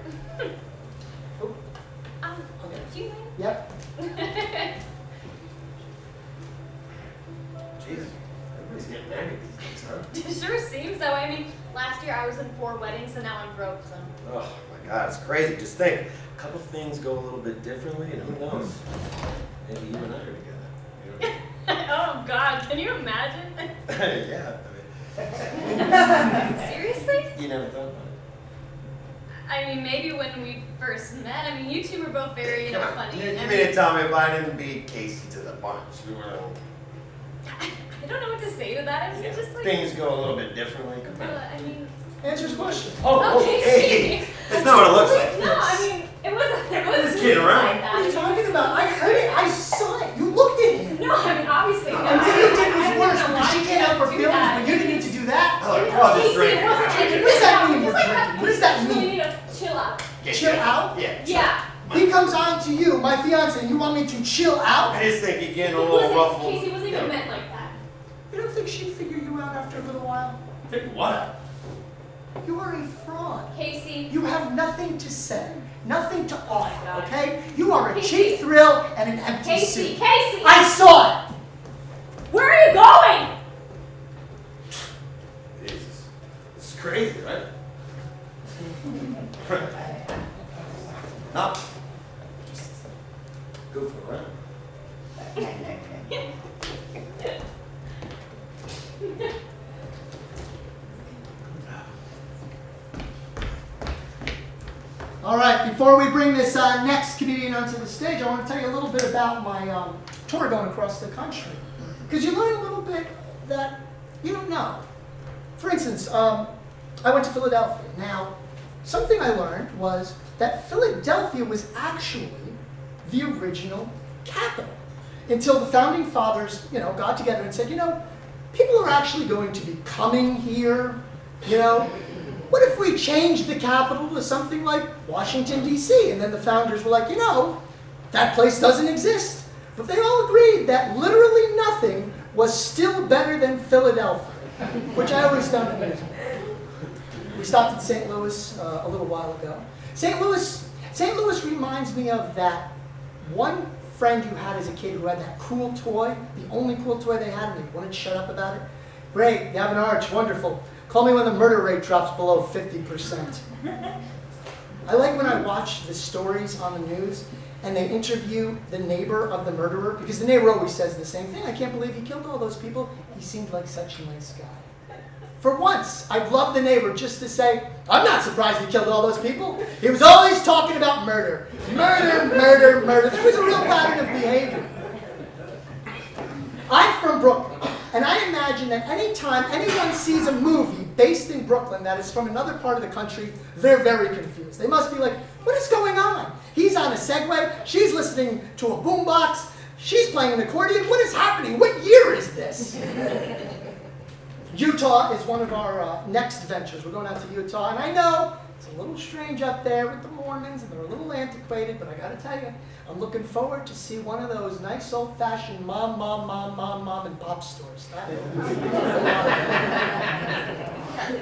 Do you Yep. Jesus, everybody's getting married these days, huh? It sure seems that way. I mean, last year I was in 4 weddings and now I'm broke, so. Oh my God, it's crazy. Just think, a couple things go a little bit differently, and who knows? Maybe you and I are together. You know what Oh God, can you imagine? I mean? Yeah, Seriously? you never thought about it. I mean, maybe when we first met. I mean, you two were both very, Come on, funny. you I mean mean, to tell me if I didn't beat Casey to the punch? We were, I don't know what to say to that. I mean, it's just like. things go a little bit differently. Come on. I mean. Answer his question. Okay. Hey, that's not what it looks like. No, I mean, it wasn't Just kidding around. like What are you that. talking about? I heard it. I saw it. You looked at him. No, I mean, obviously. No, And what you did was I worse don't know because she why can't help her do feelings, that. but you didn't need to do that. Oh, we're all just Casey, it drinking. wasn't like What does that mean, Just we're like drinking? What does that we mean? need to chill out. Chill out? Yeah. Yeah. He comes on to you, my fiance, and you want me to chill out? I just think you're getting a It little wasn't, ruffled. Casey wasn't even meant like that. You don't think she'd figure you out after a little while? Figure what out? You are a fraud. Casey. You have nothing to say, nothing to offer, God. okay? You are a Casey. cheap thrill and an empty Casey. suit. Casey. I saw it! Where are you going? Jesus. This is crazy, right? No. Just goofing around. All right, before we bring this next comedian onto the stage, I want to tell you a little bit about my tour going across the country. Because you learn a little bit that you don't know. For instance, I went to Philadelphia. Now, something I learned was that Philadelphia was actually the original capital. Until the founding fathers, got together and said, people are actually going to be coming here, What if we changed the capital to something like Washington, D.C.? And then the founders were like, that place doesn't exist. But they all agreed that literally nothing was still better than Philadelphia, which I always found amazing. We stopped in St. Louis a little while ago. St. Louis reminds me of that one friend you had as a kid who had that cool toy, the only cool toy they had, and they wouldn't shut up about it. Great, you have an arch, wonderful. Call me when the murder rate drops below 50%. I like when I watch the stories on the news and they interview the neighbor of the murderer, because the neighbor always says the same thing. I can't believe he killed all those people. He seemed like such a nice guy. For once, I'd love the neighbor just to say, I'm not surprised he killed all those people. He was always talking about murder. Murder, murder, murder. There was a real pattern of behavior. I'm from Brooklyn, and I imagine that anytime anyone sees a movie based in Brooklyn that is from another part of the country, they're very confused. They must be like, what is going on? He's on a Segway, she's listening to a boombox, she's playing an accordion. What is happening? What year is this? Utah is one of our next ventures. We're going out to Utah, and I know it's a little strange up there with the Mormons, and they're a little antiquated, but I gotta tell you, I'm looking forward to see one of those nice old-fashioned mom and pop stores.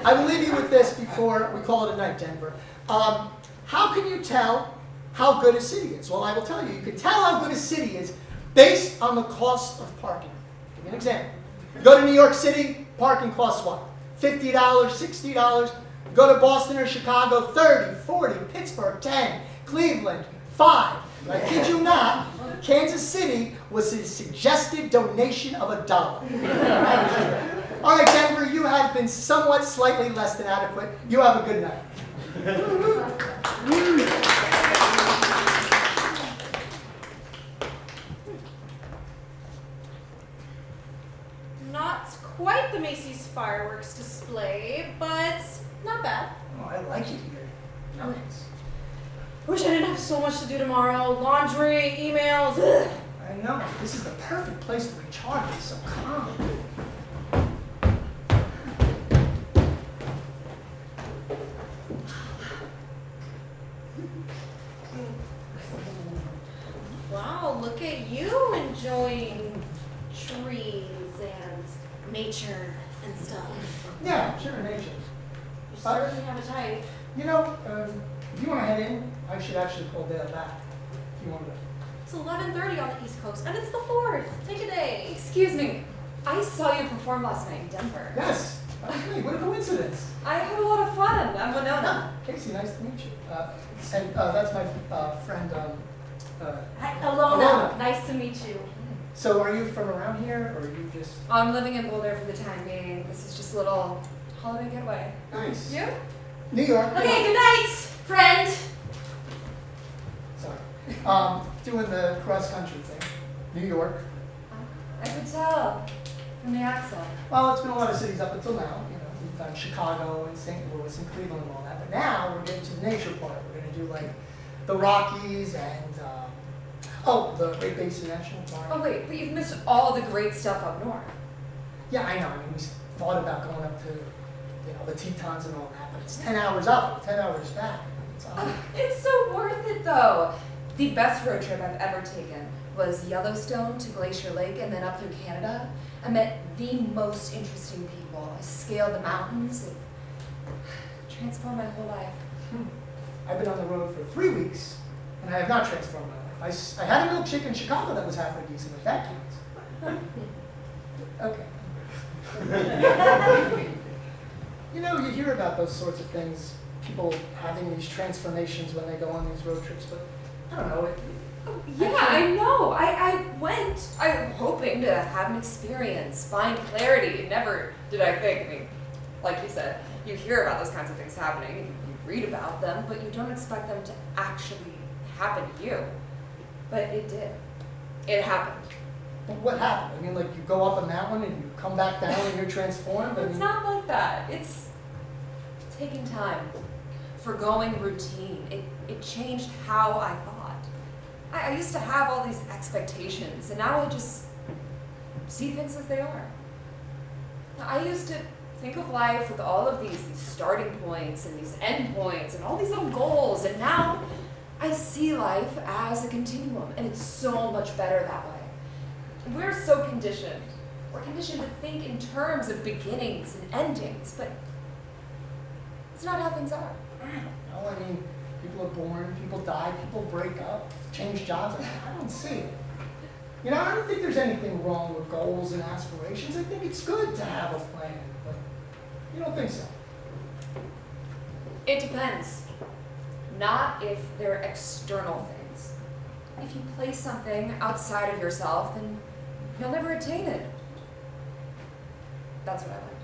I will leave you with this before we call it a night, Denver. How can you tell how good a city is? Well, I will tell you. You can tell how good a city is based on the cost of parking. Give me an example. You go to New York City, parking costs what? $50, $60. You go to Boston or Chicago, 30, 40, Pittsburgh, 10, Cleveland, 5. I kid you not, Kansas City was a suggested donation of $1. All right, Denver, you have been somewhat slightly less than adequate. You have a good night. Not quite the Macy's fireworks display, but not bad. Oh, I like it here. Nice. Wish I didn't have so much to do tomorrow. Laundry, emails. Ugh. I know. This is the perfect place to recharge. It's so calm. enjoying trees and nature and stuff. Yeah, sure, nature. You certainly have a type. You know, if you want to head in, I should actually pull Dale back. If you want to. It's 11:30 on the East Coast, and it's the 4th. Take a day. Excuse me, I saw you perform last night in Denver. Yes, that was me. What a coincidence. I had a lot of fun. I'm Winona. Casey, nice to meet you. And that's my friend, Hi, Alona. Alona. Nice to meet you. So are you from around here, or are you just... I'm living in Boulder for the time being. This is just a little holiday getaway. Nice. You? New York. Okay, good night, friend. Sorry. Doing the cross-country thing. New York. I could tell from the accent. Well, it's been a lot of cities up until now. You know, we've done Chicago and St. Louis and Cleveland and all that. But now we're getting to the nature part. We're going to do like the Rockies and the Great Basin National Park. Oh wait, but you've missed all the great stuff up north. Yeah, I know. I mean, we thought about going up to, the Tetons and all that, but it's 10 hours up, 10 hours back. It's so worth it though. The best road trip I've ever taken was Yellowstone to Glacier Lake and then up through Canada. I met the most interesting people. I scaled the mountains. It transformed my whole life. I've been on the road for 3 weeks, and I have not transformed my life. I had a milkshake in Chicago that was halfway decent, if that counts. Okay. You hear about those sorts of things, people having these transformations when they go on these road trips, but I don't know. Yeah, I know. I went, I'm hoping to have an experience, find clarity. Never did I think, like you said, you hear about those kinds of things happening, you read about them, but you don't expect them to actually happen to you. But it did. It happened. But what happened? I mean, like you go up a mountain and you come back down and you're transformed? It's not like that. It's taking time, forgoing routine. It changed how I thought. I used to have all these expectations, and now I just see things as they are. I used to think of life with all of these starting points and these end points and all these little goals, and now I see life as a continuum, and it's so much better that way. We're so conditioned. We're conditioned to think in terms of beginnings and endings, but it's not how things are. I don't know. I mean, people are born, people die, people break up, change jobs. I don't see it. I don't think there's anything wrong with goals and aspirations. I think it's good to have a plan, but you don't think so? It depends. Not if they're external things. If you place something outside of yourself, then you'll never attain it. That's what I like.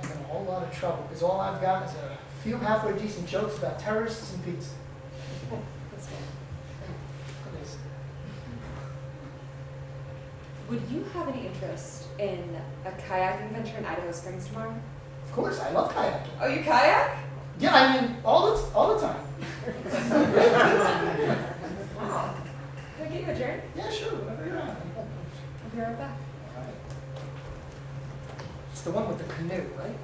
I'm in a whole lot of trouble because all I've got is a few halfway decent jokes about terrorists and pizza. That's good. Would you have any interest in a kayaking venture in Idaho Springs tomorrow? Of course, I love kayaking. Oh, you kayak? Yeah, I mean, all the time. Wow. Can I get you a drink? Yeah, sure, whatever you're on. I'll be right back. All right. It's the one with the canoe, right?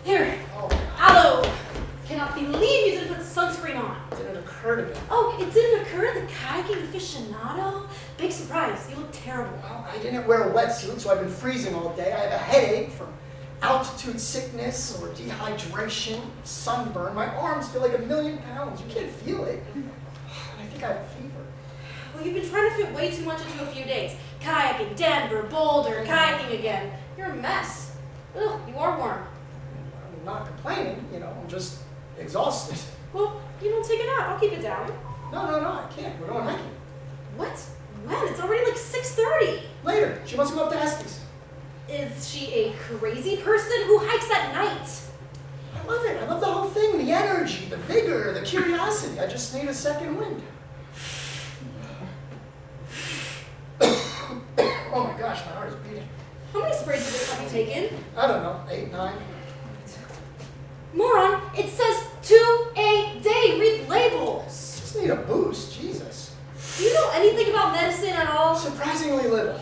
Here. Oh, Aloe. Cannot believe you didn't put sunscreen on. didn't occur to me. Oh, it didn't occur to the kayaking aficionado? Big surprise. You look terrible. Well, I didn't wear a wetsuit, so I've been freezing all day. I have a headache from altitude sickness or dehydration, sunburn. My arms feel like 1,000,000 pounds. You can't feel it. I think I have a fever. Well, you've been trying to fit way too much into a few days. Kayaking, Denver, Boulder, kayaking again. You're a mess. Ugh, you are warm. I'm not complaining, I'm just exhausted. Well, you don't take a nap. I'll keep it down. No, I can't. We're going hiking. What? When? It's already like 6:30. Later. She wants to go up to Estes. Is she a crazy person who hikes at night? I love it. I love the whole thing. The energy, the vigor, the curiosity. I just need a second wind. Oh my gosh, my heart is beating. How many sprays of this have you taken? I don't know, 8, 9. Moron, it says 2 a day. Read labels. Just need a boost, Jesus. Do you know anything about medicine at all? Surprisingly little.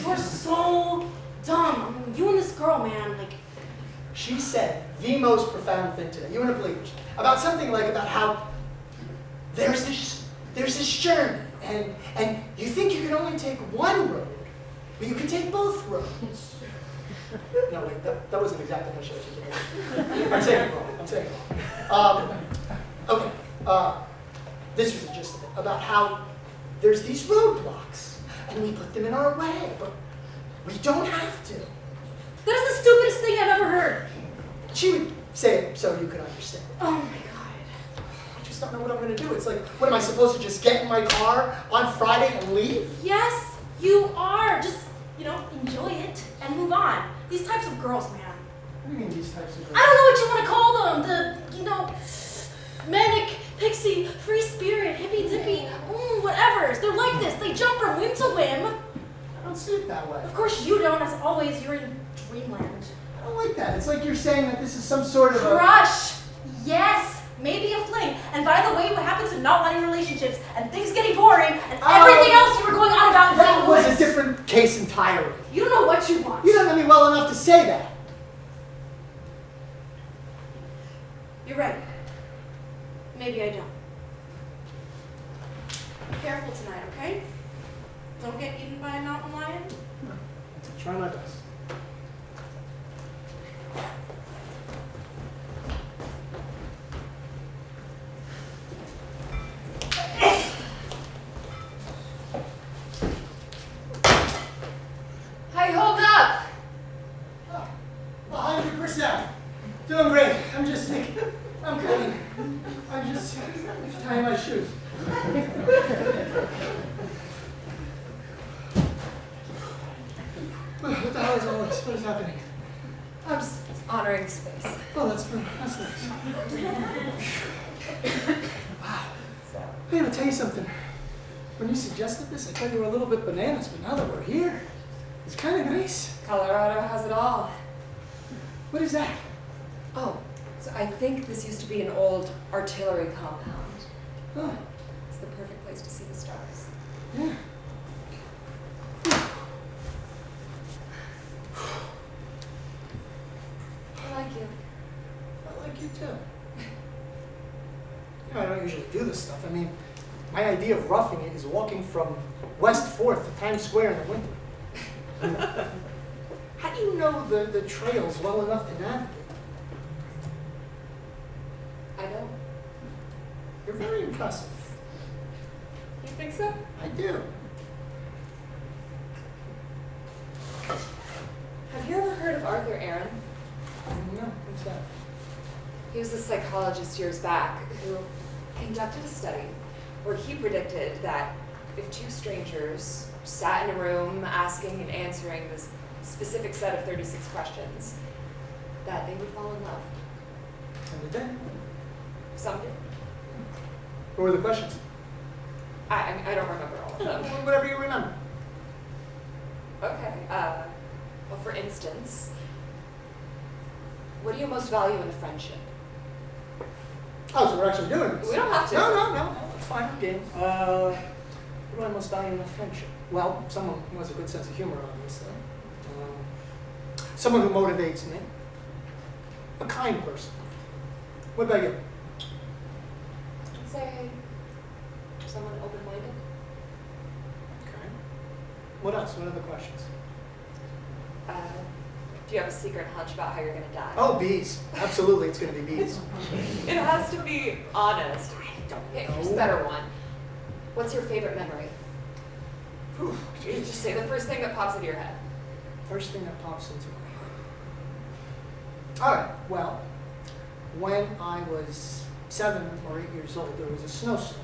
You're so dumb. I mean, you and this girl, man, like, She said the most profound thing today. You wouldn't believe it. About something like about how there's this journey, and you think you can only take one road, but you can take both roads. No, wait, that wasn't exactly how she articulated it. I'm saying it wrong. Okay. This was the gist of it, about how there's these roadblocks, and we put them in our way, but we don't have to. That is the stupidest thing I've ever heard. She would say it so you could understand. Oh my god. I just don't know what I'm going to do. It's like, what am I supposed to just get in my car on Friday and leave? Yes, you are. Just, enjoy it and move on. These types of girls, man. What do you mean these types of girls? I don't know what you want to call them. The, manic, pixie, free spirit, hippy dippy, whatever. They're like this. They jump from whim to whim. I don't see it that way. Of course you don't. As always, you're in dreamland. I don't like that. It's like you're saying that this is some sort of a... Crush. Yes. Maybe a fling. And by the way, what happens to not wanting relationships and things getting boring and everything else you were going on about in That St. was Louis. a different case entirely. You don't know what you want. You don't know me well enough to say that. You're right. Maybe I don't. Be careful tonight, okay? Don't get eaten by a mountain lion. I'll try my best. How you holding up? 100%. Doing great. I'm just thinking. I'm coming. I'm just tying my shoes. What the hell is all this? What is happening? I'm just honoring space. Oh, that's nice. Wow. I gotta tell you something. When you suggested this, I thought you were a little bit bananas, but now that we're here, it's kind of nice. Colorado has it all. What is that? Oh, so I think this used to be an old artillery compound. Oh, It's the perfect place to see the stars. yeah. I like you. I like you too. I don't usually do this stuff. I mean, my idea of roughing it is walking from West 4th to Times Square in the winter. How do you know the trails well enough to navigate? I don't. You're very impressive. You think so? I do. Have you ever heard of Arthur Aaron? No, what's that? He was a psychologist years back who conducted a study where he predicted that if two strangers sat in a room asking and answering this specific set of 36 questions, that they would fall in love. And did they? Some did. What were the questions? I don't remember all of them. Whatever you remember. Okay. Well, for instance, what do you most value in a friendship? Oh, so we're actually doing this? We don't have to. No. It's fine. Game. What do I most value in a friendship? Well, someone who has a good sense of humor, obviously. Someone who motivates me. A kind person. What about you? I'd say someone open-minded. Okay. What else? What other questions? Do you have a secret hunch about how you're going to die? Oh, bees. Absolutely, it's going to be bees. It has to be honest. I don't Okay, know. here's a better one. What's your favorite memory? Whew, geez. Just say the first thing that pops into your head. First thing that pops into my head. All right. Well, when I was 7 or 8 years old, there was a snowstorm,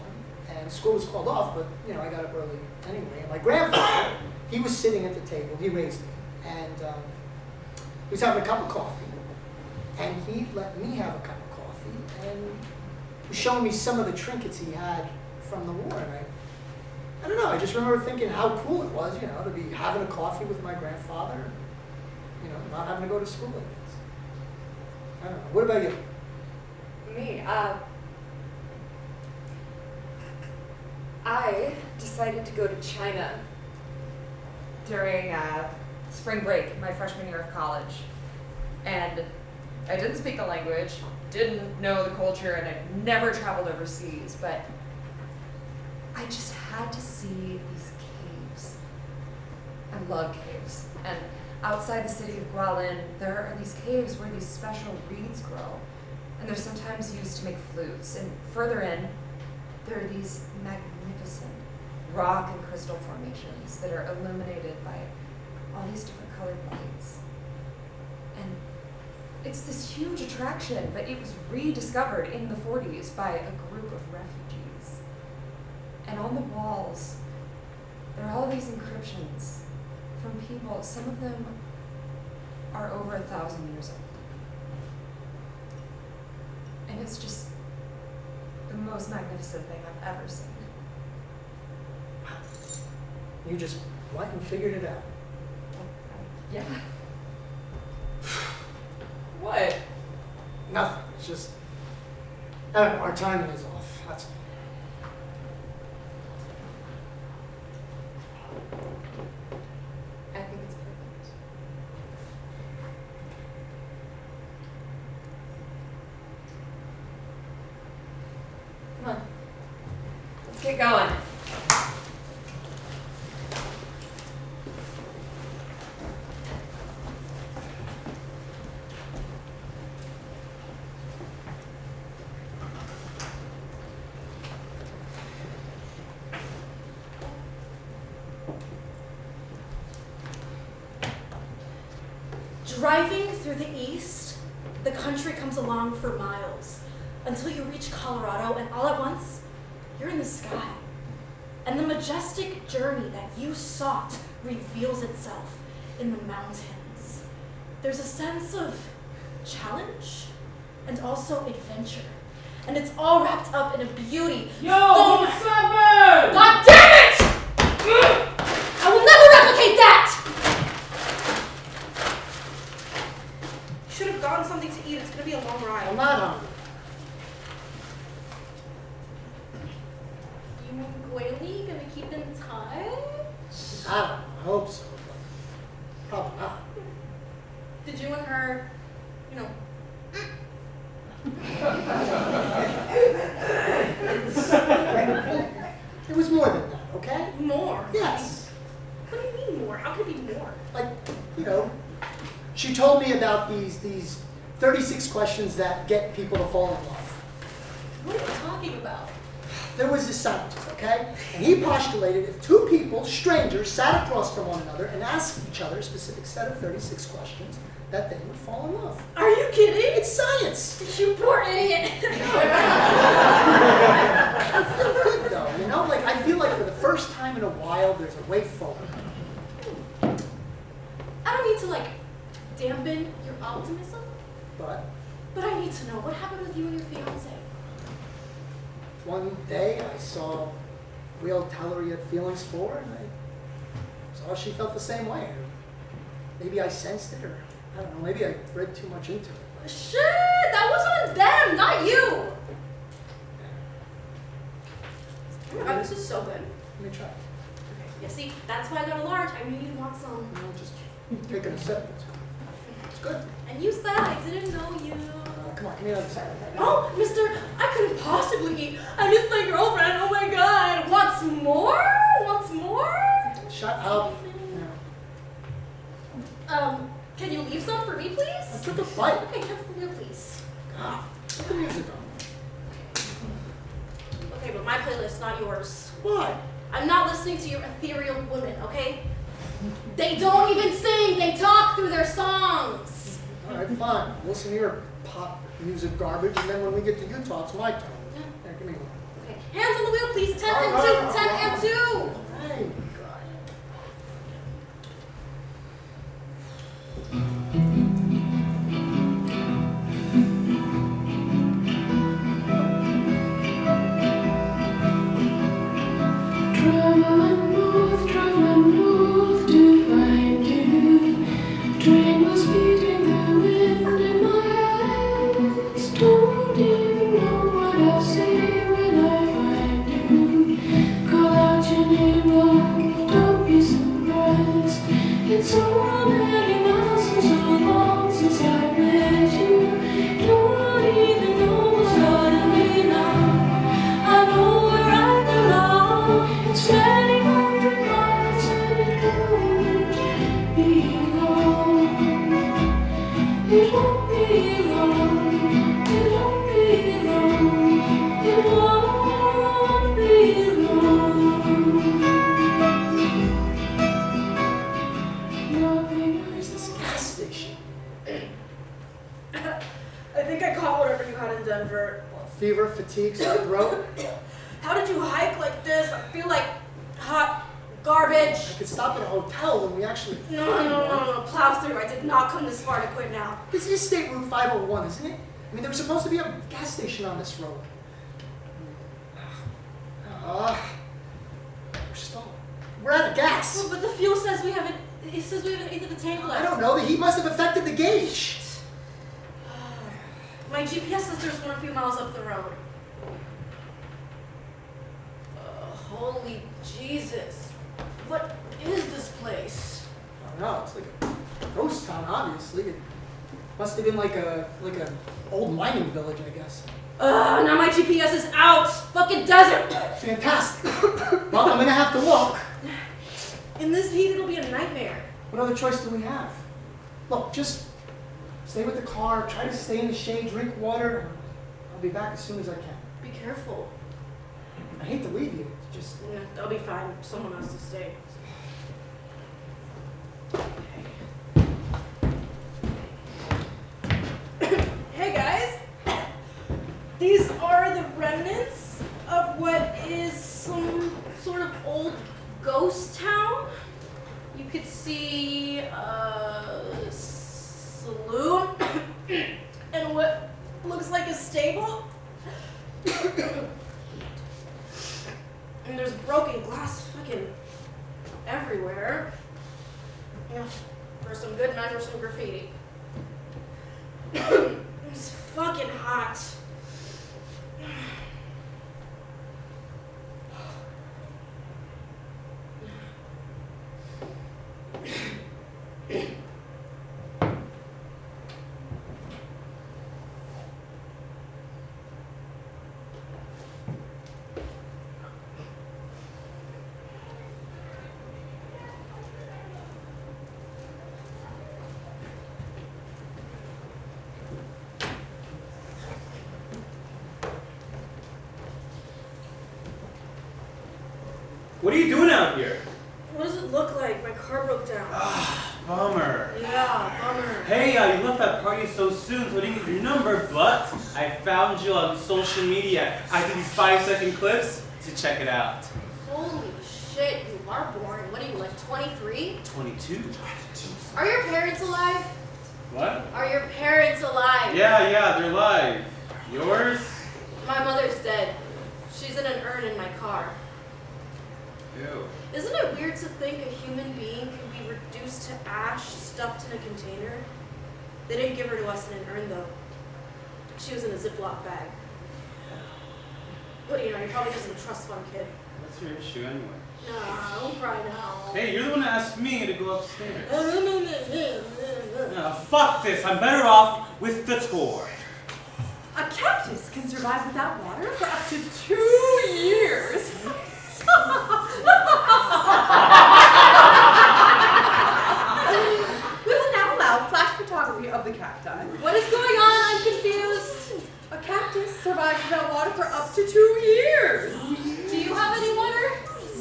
and school was called off. But I got up early anyway. And my grandfather, he was sitting at the table. He raised me, and he was having a cup of coffee, and he let me have a cup of coffee, and he was showing me some of the trinkets he had from the war. And I don't know. I just remember thinking how cool it was, to be having a coffee with my grandfather, not having to go to school like this. I don't know. What about you? Me, I decided to go to China during spring break, my freshman year of college. And I didn't speak the language, didn't know the culture, and I'd never traveled overseas, but I just had to see these caves. I love caves. And outside the city of Gualin, there are these caves where these special reeds grow, and they're sometimes used to make flutes. And further in, there are these magnificent rock and crystal formations that are illuminated by all these different colored lights. And it's this huge attraction, but it was rediscovered in the 40s by a group of refugees. And on the walls, there are all these inscriptions from people. Some of them are over 1,000 years old. And it's just the most magnificent thing I've ever seen. You just went and figured it out. Yeah. What? Nothing. It's just, I don't know, our timing is off. That's all. I think it's perfect. Come on. Let's get going. Driving through the east, the country comes along for miles until you reach Colorado, and all at once, you're in the sky. And the majestic journey that you sought reveals itself in the mountains. There's a sense of challenge and also adventure. And it's all wrapped up in a beauty. Yo, what's up, man? God damn it! I will never replicate that! You should have gotten something to eat. It's gonna be a long ride. I'm not hungry. You mean Gwaley gonna keep in touch? I don't know. I hope so. But probably not. Did you and her, you know, It was more than that, okay? more? Yes. What do you mean more? How could it be more? Like, you know, she told me about these 36 questions that get people to fall in love. What are you talking about? There was this scientist, okay? And he postulated if two people, strangers, sat across from one another and asked each other a specific set of 36 questions, that they would fall in love. Are you kidding? It's science. You poor idiot. I feel good though, you know? Like, I feel like for the first time in a while, there's a way forward. I don't mean to, like, dampen your optimism, But but I need to know what happened with you and your fiance. one day I saw a real teller he had feelings for, and I saw she felt the same way. Maybe I sensed it, or I don't know, maybe I read too much into it. Shit, that was on them, not you. Oh my god, this is so good. Let me try. Yeah, see, that's why I got a large. I knew you'd want some. You know, just taking a sip. It's good. And you said I didn't know you. Come on, give me another sip. Oh, mister, I couldn't possibly eat. I miss my girlfriend. Oh my god. Wants more? Wants more? Shut up. No. Can you leave some for me, I please? took a bite. Okay, cancel the meal, please. God, put the music on. Okay, but my playlist, not yours. Why? I'm not listening to your ethereal women, okay? They don't even sing, they talk through their songs. All right, fine. Listen to your pop music garbage, and then when we get to Utah, it's my turn. Yeah. Here, give me one. Okay, hands on the wheel, please. 10 All and right. 2, 10 and 2. Hey, God. Traveling north to find you. Train was beating the wind in my eyes. Don't even know what I'll say when I find you. Call out your name, Lord, don't be surprised. It's so many miles and so long since I met you. many hundred miles and it won't be long. It won't be long. It won't be long. It won't be long. Nothing Where's this gas station? I think I caught whatever you had in Denver. Fever, fatigue, sore throat. How did you hike like this? I feel like hot garbage. I could stop at a hotel when we actually No, find one. plow through. I did not come this far to quit now. This is State Route 501, isn't it? I mean, there was supposed to be a gas station on this road. We're stalled. We're out of gas. Well, but the fuel says we haven't. It says we have an eighth of a tank left. I don't know. The heat must have affected the gauge. My GPS says there's one a few miles up the road. Holy Jesus. What is this place? I don't know. It's like a ghost town, obviously. It must have been like a old mining village, I guess. Now my GPS is out. Fucking desert. Fantastic. Well, I'm gonna have to look. In this heat, it'll be a nightmare. What other choice do we have? Look, just stay with the car, try to stay in the shade, drink water. I'll be back as soon as I can. Be careful. I hate to leave you. It's just Yeah, I'll be fine. Someone has to stay. Hey guys. These are the remnants of what is some sort of old ghost town. You could see a saloon and what looks like a stable. And there's broken glass fucking everywhere. Yeah, there's some good and there's some graffiti. It's fucking hot. What are you doing out here? What does it look like? My car broke down. Bummer. Yeah, bummer. Hey, you left that party so soon, so I didn't get your number, but I found you on social media. I did these 5-second clips to check it out. Holy shit, you are boring. What are you, like 23? 22. Are your parents alive? What? Are your parents alive? Yeah, they're live. Yours? My mother's dead. She's in an urn in my car. Ew. Isn't it weird to think a human being can be reduced to ash stuffed in a container? They didn't give her to us in an urn though. She was in a Ziploc bag. What do you know? You're probably just a trust fund kid. What's your issue anyway? Nah, don't cry now. Hey, you're the one that asked me to go upstairs. Fuck this. I'm better off with the tour. A cactus can survive without water for up to 2 years. We will now allow flash photography of the cacti. What is going on? I'm confused. A cactus survives without water for up to 2 years. Do you have any water?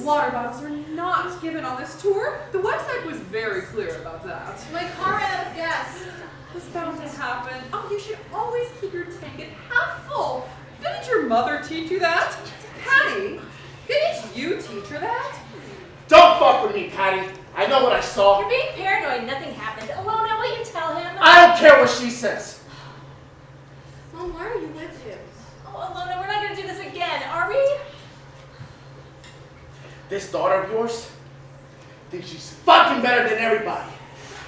Water bottles are not given on this tour. The website was very clear about that. My car ran out of gas. What's bound to happen? Oh, you should always keep your tank at half full. Didn't your mother teach you that? Patty, didn't you teach her that? Don't fuck with me, Patty. I know what I saw. You're being paranoid. Nothing happened. Alona, will you tell him? I don't care what she says. Mom, why are you with him? Oh, Alona, we're not gonna do this again, are we? This daughter of yours thinks she's fucking better than everybody.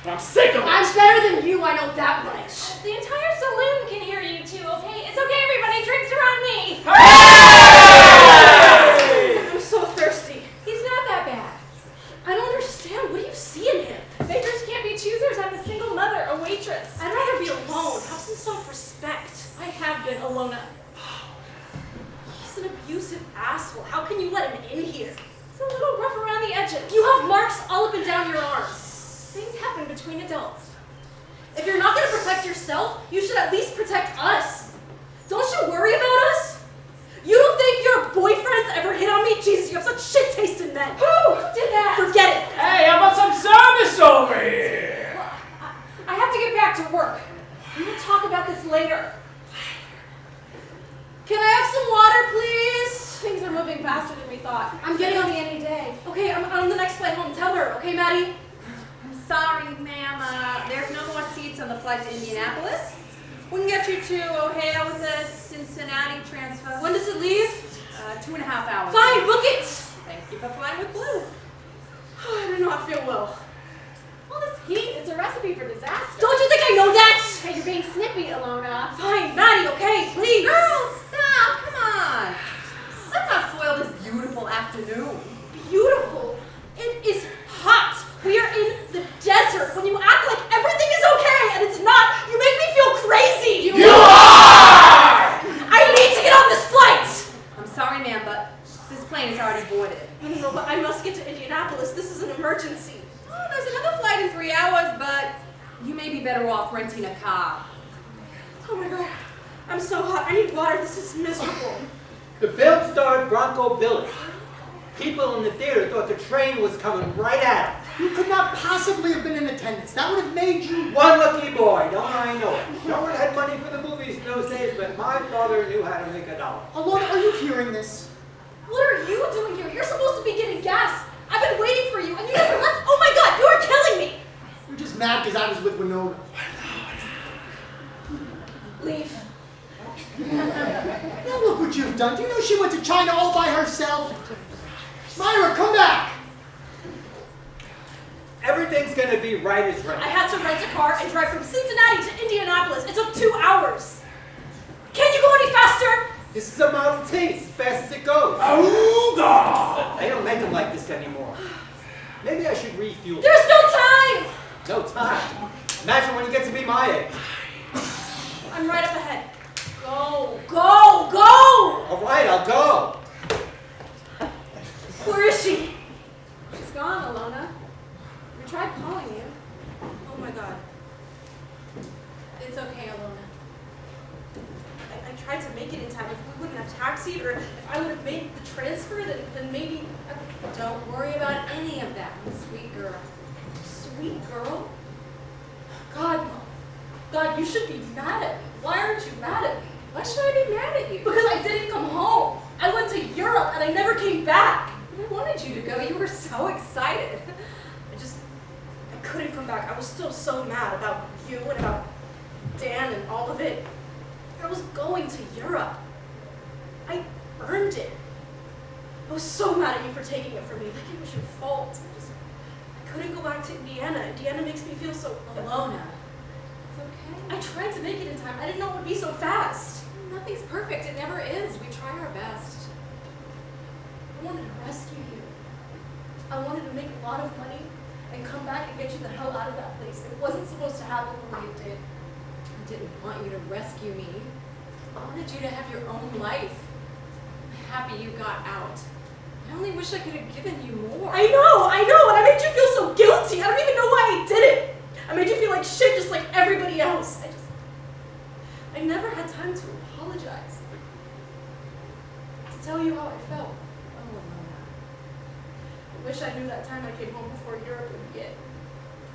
And I'm sick of it. I'm better than you, I know that much. The entire saloon can hear you two, okay? It's okay, everybody, drinks are on me. I'm so thirsty. He's not that bad. I don't understand. What do you see in him? Beggars can't be choosers. I'm a single mother, a waitress. I'd rather be alone. Have some self-respect. I have been Alona. He's an abusive asshole. How can you let him in here? It's a little emotions. You have marks all up and down your arms. Things happen between adults. If you're not going to protect yourself, you should at least protect us. Don't you worry about us? You don't think your boyfriends ever hit on me? Jesus, you have such shit taste in men. Who did that? Forget it. Hey, how about some service over here? Well, I have to get back to work. We will talk about this later. Can I have some water, please? Things are moving faster than we thought. I'm getting on the any day. Okay, I'm on the next flight home. Tell her, okay, Maddie? I'm sorry, ma'am. There's no more seats on the flight to Indianapolis. We can get you to Ohio with a Cincinnati transfer. When does it leave? 2.5 hours. Fine, book it! Thank you for flying with Blue. I do not feel well. All this heat is a recipe for disaster. Don't you think I know that? Hey, you're being snippy, Alona. Fine, Maddie, okay, please. Girls, stop! Come on. Let's not spoil this beautiful afternoon. Beautiful. It is hot. We are in the desert. When you act like everything is okay and it's not, you make me feel crazy. You are! I need to get on this flight. I'm sorry, ma'am, but this plane is already boarded. No, but I must get to Indianapolis. This is an emergency. Oh, there's another flight in 3 hours, but you may be better off renting a car. Oh my God. I'm so hot. I need water. This is miserable. The film starred Bronco Billy. People in the theater thought the train was coming right at them. You could not possibly have been in attendance. That would have made you... One lucky boy, don't I know it. No one had money for the movies in those days, but my father knew how to make a dollar. Alona, are you hearing this? What are you doing here? You're supposed to be getting gas. I've been waiting for you, and you never left. Oh my God, you are killing me. You're just mad because I was with Winona. Leave. Now look what you've done. Do you know she went to China all by herself? Myra, come back. Everything's gonna be right as rain. I had to rent a car and drive from Cincinnati to Indianapolis. It took 2 hours. Can you go any faster? This is a Model T, as fast as it goes. Ooga! They don't make them like this anymore. Maybe I should refuel. There's no time. No time. Imagine when you get to be my age. I'm right up ahead. Go, go, go! All right, I'll go. Where is she? She's gone, Alona. We tried calling you. Oh my God. It's okay, Alona. I tried to make it in time. If we wouldn't have taxied, or if I would have made the transfer, then maybe... Don't worry about any of that, sweet girl. Sweet girl? God, God, you should be mad at me. Why aren't you mad at me? Why should I be mad at you? Because I didn't come home. I went to Europe and I never came back. I wanted you to go. You were so excited. I couldn't come back. I was still so mad about you and about Dan and all of it. I was going to Europe. I earned it. I was so mad at you for taking it from me. Like it was your fault. I couldn't go back to Indiana. Indiana makes me feel so Alona. It's okay. I tried to make it in time. I didn't know it would be so fast. Nothing's perfect. It never is. We try our best. I wanted to rescue you. I wanted to make a lot of money and come back and get you the hell out of that place. It wasn't supposed to happen the way it did. I didn't want you to rescue me. I wanted you to have your own life. I'm happy you got out. I only wish I could have given you more. I know, and I made you feel so guilty. I don't even know why I did it. I made you feel like shit just like everybody else. I never had time to apologize. To tell you how I felt. Oh, Alona. I wish I knew that time I came home before Europe would be it.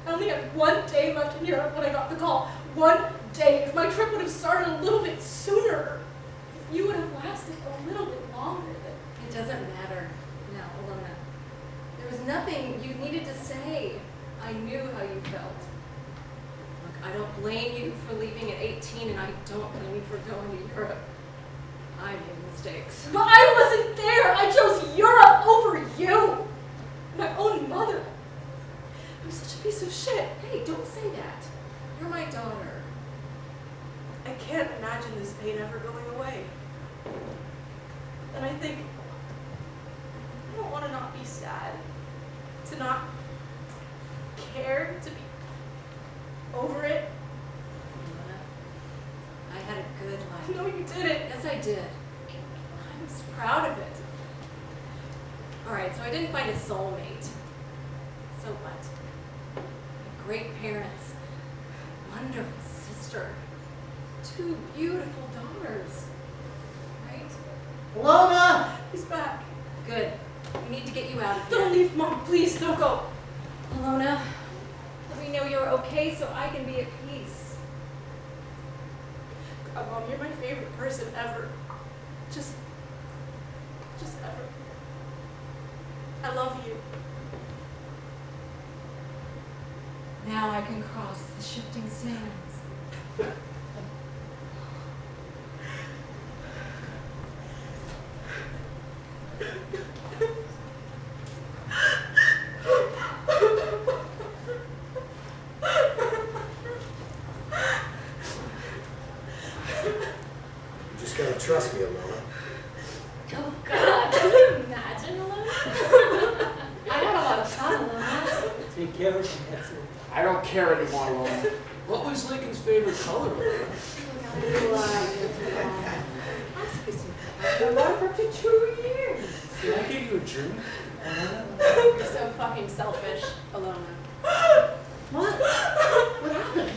I only had 1 day left in Europe when I got the call. 1 day. If my trip would have started a little bit sooner, if you would have lasted a little bit longer, then... It doesn't matter now, Alona. There was nothing you needed to say. I knew how you felt. Look, I don't blame you for leaving at 18, and I don't blame you for going to Europe. I made mistakes. But I wasn't there! I chose Europe over you! My own mother. I'm such a piece of shit. Hey, don't say that. You're my daughter. I can't imagine this pain ever going away. And I think I don't want to not be sad, to not care, to be over it. I had a good life. No, you didn't. Yes, I did. I was proud of it. All right, so I didn't find a soulmate. So what? Great parents, wonderful sister, 2 beautiful daughters, right? Alona! He's back. Good. We need to get you out of here. Don't leave, Mom. Please, don't go. Alona, let me know you're okay so I can be at peace. God, Mom, you're my favorite person ever. Just ever. I love you. Now I can cross the shifting sands. You just gotta trust me, Alona. Oh God, can you imagine, Alona? I had a lot of fun, Alona. Take care of him, that's it. I don't care anymore, Lola. What was Lincoln's favorite color? I love her for 2 years. Can I give you a drink? You're so fucking selfish, Alona. What? What happened?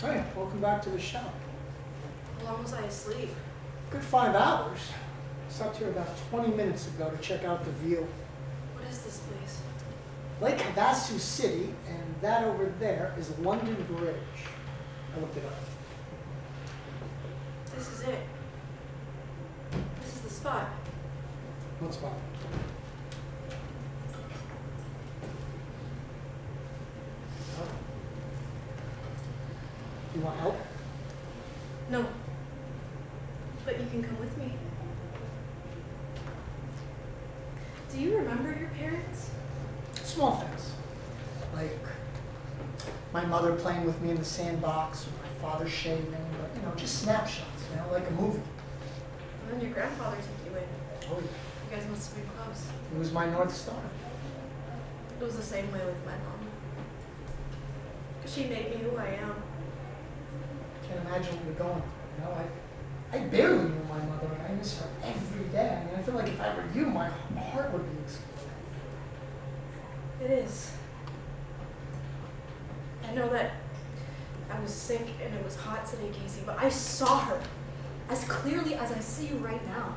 Hey, welcome back to the shop. How long was I asleep? Good 5 hours. Slept here about 20 minutes ago to check out the view. What is this place? Lake Havasu City, and that over there is London Bridge. I looked it up. This is it. This is the spot. What spot? You want help? No. But you can come with me. Do you remember your parents? Small things. Like my mother playing with me in the sandbox, or my father shaving, but just snapshots, like a movie. And then your grandfather took you in. Oh, yeah. You guys must have been close. He was my North Star. It was the same way with my mom. Because she made me who I am. Can't imagine what you're going through. I barely knew my mother, and I miss her every day. I feel like if I were you, my heart would be exploding. It is. I know that I was sick and it was hot today, Casey, but I saw her as clearly as I see you right now.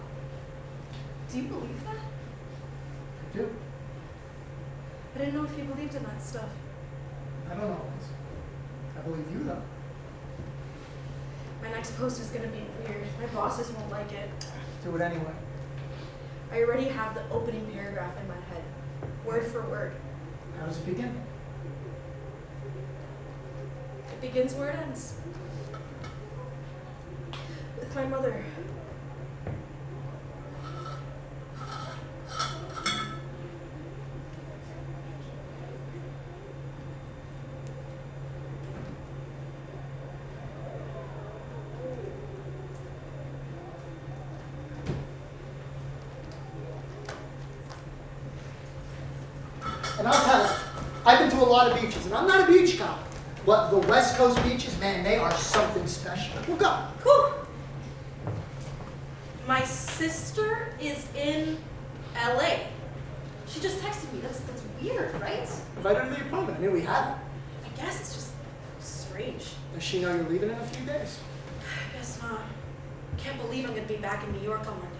Do you believe that? I do. I didn't know if you believed in that stuff. I don't always. I believe you, though. My next post is gonna be weird. My bosses won't like it. Do it anyway. I already have the opening paragraph in my head, word for word. How does it begin? It begins where it ends. With my mother. And I'll tell you, I've been to a lot of beaches, and I'm not a beach guy. But the West Coast beaches, man, they are something special. We'll go. Cool. My sister is in LA. She just texted me. That's weird, right? Invite her to the apartment. I knew we had it. I guess it's just strange. Does she know you're leaving in a few days? I guess not. Can't believe I'm gonna be back in New York on Monday.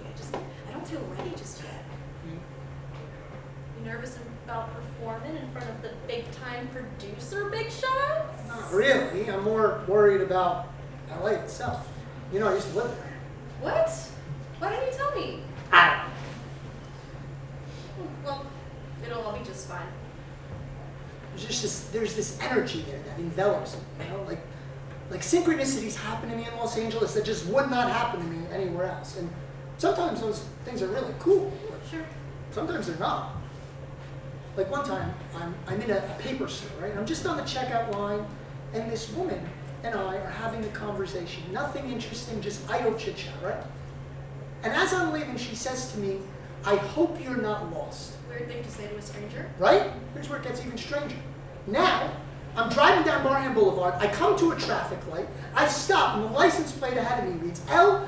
I don't feel ready just yet. You nervous about performing in front of the big-time producer, Big Shots? Not really. I'm more worried about LA itself. I used to live there. What? Why didn't you tell me? I don't know. Well, it'll all be just fine. There's this energy there that envelops me, like synchronicities happen to me in Los Angeles that just would not happen to me anywhere else. And sometimes those things are really cool, but Sure. sometimes they're not. Like one time, I'm in a paper store, right? And I'm just on the checkout line, and this woman and I are having a conversation. Nothing interesting, just idle chit-chat, right? And as I'm leaving, she says to me, "I hope you're not lost." Weird thing to say to a stranger. Right? Here's where it gets even stranger. Now, I'm driving down Barham Boulevard. I come to a traffic light. I stop, and the license plate ahead of me reads Lostagn.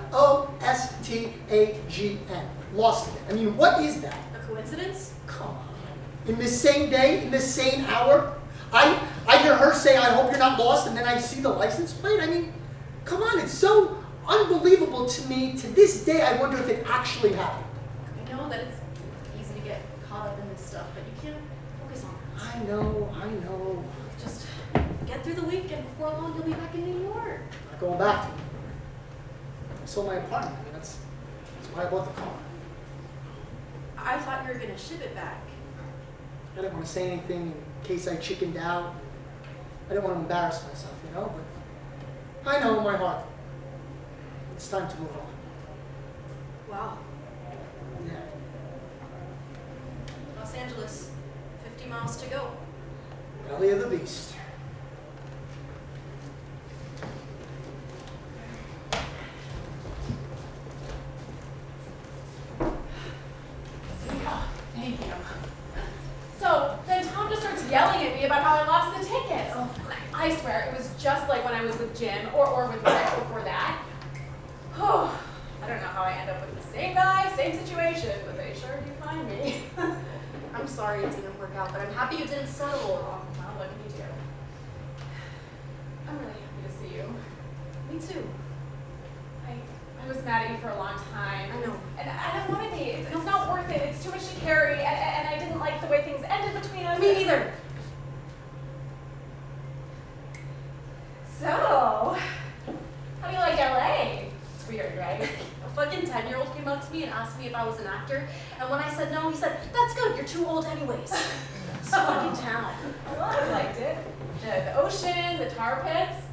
Lost again. I mean, what is that? A coincidence? Come on. In this same day, in this same hour, I hear her say, "I hope you're not lost," and then I see the license plate? I mean, come on, it's so unbelievable to me. To this day, I wonder if it actually happened. I know that it's easy to get caught up in this stuff, but you can't focus on it. I know. Just get through the week, and before long, you'll be back in New York. Not going back to New York. I sold my apartment. I mean, that's why I bought the car. I thought you were gonna ship it back. I didn't want to say anything in case I chickened out. I didn't want to embarrass myself, you know, but I know in my heart it's time to move on. Wow. Yeah. Los Angeles, 50 miles to go. Belly of the beast. Thank you. So then Tom just starts yelling at me about how I lost the tickets. I swear it was just like when I was with Jim or with Rick before that. I don't know how I end up with the same guy, same situation, but they sure do find me. I'm sorry it didn't work out, but I'm happy you didn't settle. Well, look at me too. I'm really happy to see you. Me too. I was mad at you for a long time. I know. And I don't want to be. It's not worth it. It's too much to carry. And I didn't like the way things ended between us. Me neither. So, how do you like LA? It's weird, right? A fucking 10-year-old came up to me and asked me if I was an actor. And when I said no, he said, "That's good. You're too old anyways." It's a fucking town. Well, I liked it. The ocean, the tar pits.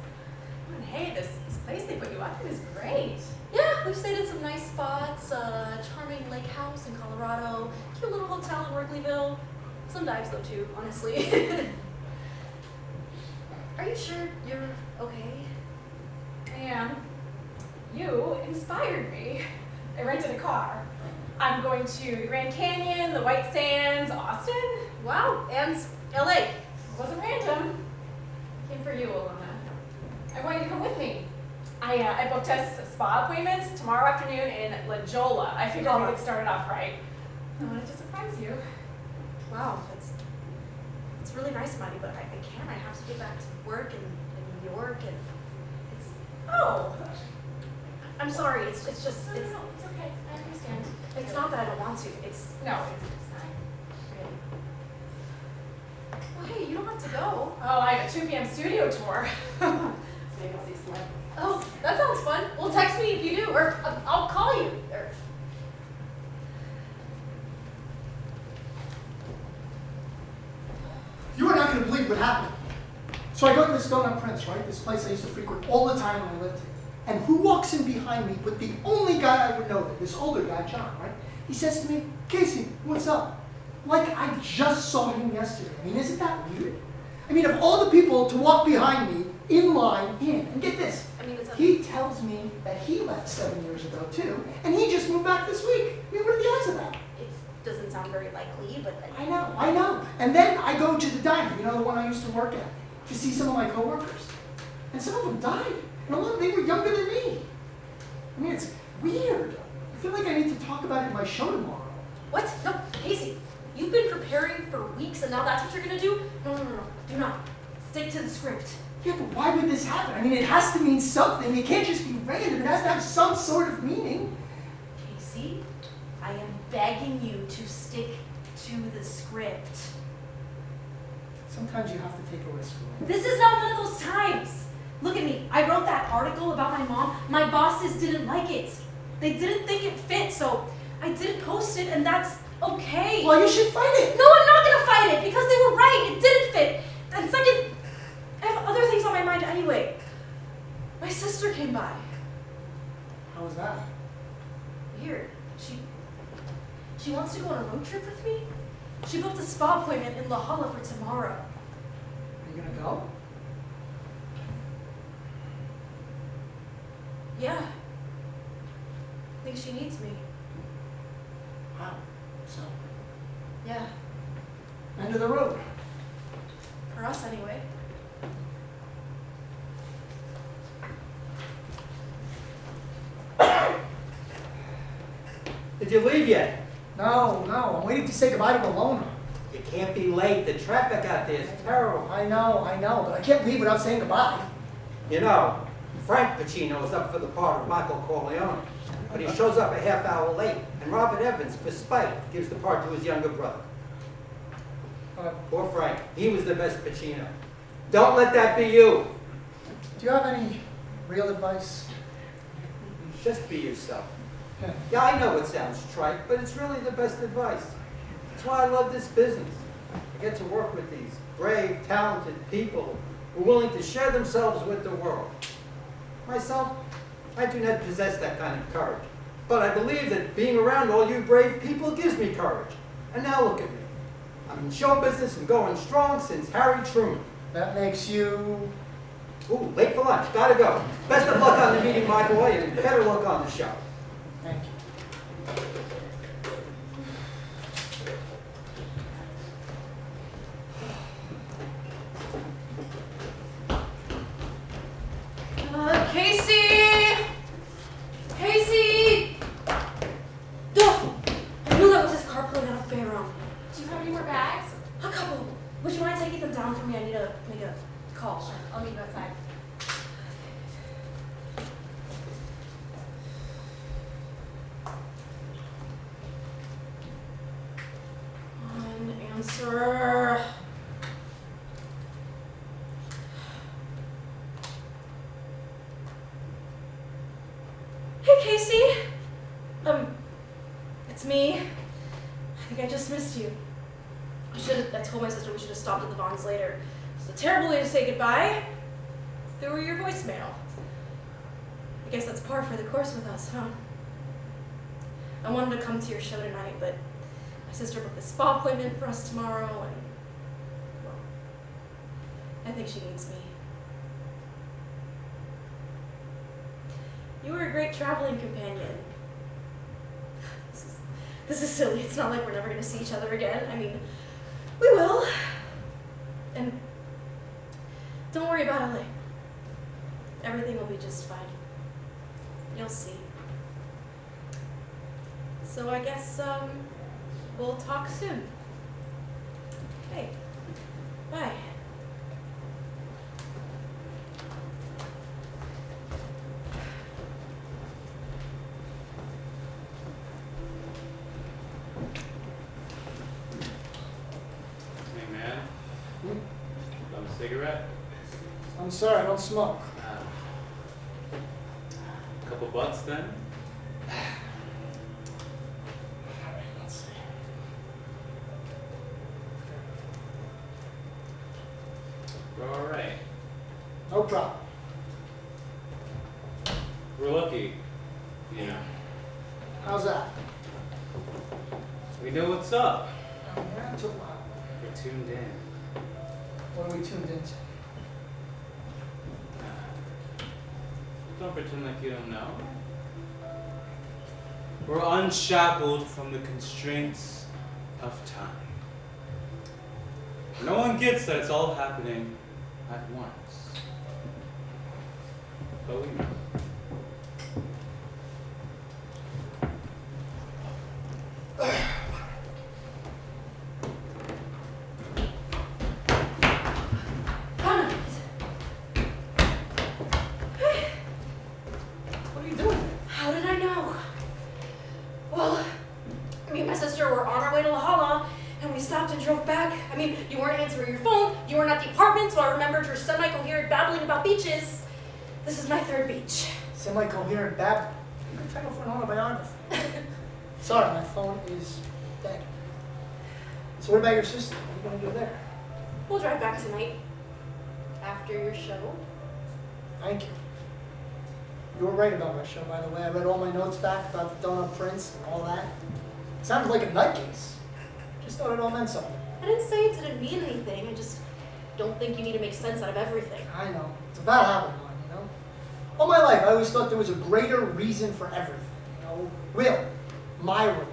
And hey, this place they put you up in is great. Yeah, we've stayed in some nice spots. Charming lake house in Colorado. Cute little hotel in Wrigleyville. Some dives though too, honestly. Are you sure you're okay? I am. You inspired me. I rented a car. I'm going to the Grand Canyon, the White Sands, Austin. Wow, and LA. It wasn't random. I came for you, Alona. I want you to come with me. I booked us spa appointments tomorrow afternoon in La Jolla. I figured we would start it off right. I wanted to surprise you. Wow, it's really nice, Maddie, but I can't. I have to get back to work in New York, and it's. Oh. I'm sorry. It's just. No, it's okay. I understand. It's not that I don't want to. It's. No, it's fine. Really. Well, hey, you don't have to go. Oh, I have a 2 p.m. studio tour. Maybe I'll see Slim. Oh, that sounds fun. Well, text me if you do, or I'll call you. You are not going to believe what happened. So I go to this Donut Prince, right? This place I used to frequent all the time when I lived here. And who walks in behind me but the only guy I would know there, this older guy, John, right? He says to me, "Casey, what's up?" Like I just saw him yesterday. I mean, isn't that weird? I mean, of all the people to walk behind me in line, and get this, he tells me that he left 7 years ago too, and he just moved back this week. I mean, what are the odds of that? It doesn't sound very likely, but I know. And then I go to the diner, you know, the one I used to work at, to see some of my coworkers. And some of them died. And a lot of them, they were younger than me. I mean, it's weird. I feel like I need to talk about it in my show tomorrow. What? No, Casey, you've been preparing for weeks, and now that's what you're gonna do? No. Do not. Stick to the script. Yeah, but why would this happen? I mean, it has to mean something. It can't just be random. It has to have some sort of meaning. Casey, I am begging you to stick to the script. Sometimes you have to take a risk. This is not one of those times. Look at me. I wrote that article about my mom. My bosses didn't like it. They didn't think it fit, so I didn't post it, and that's okay. Well, you should fight it. No, I'm not gonna fight it because they were right. It didn't fit. And second, I have other things on my mind anyway. My sister came by. How was that? Weird. She wants to go on a road trip with me. She booked a spa appointment in La Jolla for tomorrow. Are you gonna go? Yeah. I think she needs me. Wow. So, Yeah. end of the road. For us, anyway. Did you leave yet? No, I'm waiting to say goodbye to Bologna. You can't be late. The traffic out there is terrible. I know, but I can't leave without saying goodbye. You know, Frank Pacino is up for the part of Michael Corleone, but he shows up a half hour late, and Robert Evans, for spite, gives the part to his younger brother. Poor Frank. He was the best Pacino. Don't let that be you. Do you have any real advice? Just be yourself. Yeah. Yeah, I know it sounds trite, but it's really the best advice. That's why I love this business. I get to work with these brave, talented people who are willing to share themselves with the world. Myself, I do not possess that kind of courage. But I believe that being around all you brave people gives me courage. And now look at me. I'm in show business and going strong since Harry Truman. That makes you... Ooh, late for lunch. Gotta go. Best of luck on the meeting, my boy, and better luck on the show. Thank you. Casey! Casey! Ugh! I knew that was his car pulling out of Bayroom. Do you have any more bags? A couple. Would you mind taking them down for me? I need to make a call. I'll meet you outside. Answer. Hey, Casey. It's me. I think I just missed you. I told my sister we should have stopped at the Vons later. It's a terrible way to say goodbye. There were your voicemail. I guess that's par for the course with us, huh? I wanted to come to your show tonight, but my sister booked a spa appointment for us tomorrow, and, well, I think she needs me. You were a great traveling companion. This is silly. It's not like we're never going to see each other again. I mean, we will. And don't worry about LA. Everything will be just fine. You'll see. So I guess, we'll talk soon. Okay. Bye. Hey man, got a cigarette? I'm sorry, I don't smoke. Couple bucks then? Alright, let's see. We're alright. No problem. We're lucky, you know. How's that? We know what's up. Yeah, it took a while. We're tuned in. What are we tuned into? Don't pretend like you don't know. We're unshackled from the constraints of time. No one gets that it's all happening at once. But we know. What are you doing? How did I know? Well, me and my sister were on our way to La Jolla, and we stopped and drove back. I mean, you weren't answering your phone, you weren't at the apartment, so I remembered your semi-coherent babbling about beaches. This is my third beach. Semi-coherent babbling. Good title for an autobiography. Sorry, my phone is dead. So what about your sister? What are you going to do there? We'll drive back tonight. After your show. Thank you. You were right about my show, by the way. I read all my notes back about the donut prince and all that. It sounded like a nutcase. Just thought it all meant something. I didn't say it didn't mean anything. I just don't think you need to make sense out of everything. I know. It's a bad habit of mine, you know? All my life, I always thought there was a greater reason for everything. You know, Will, Myra,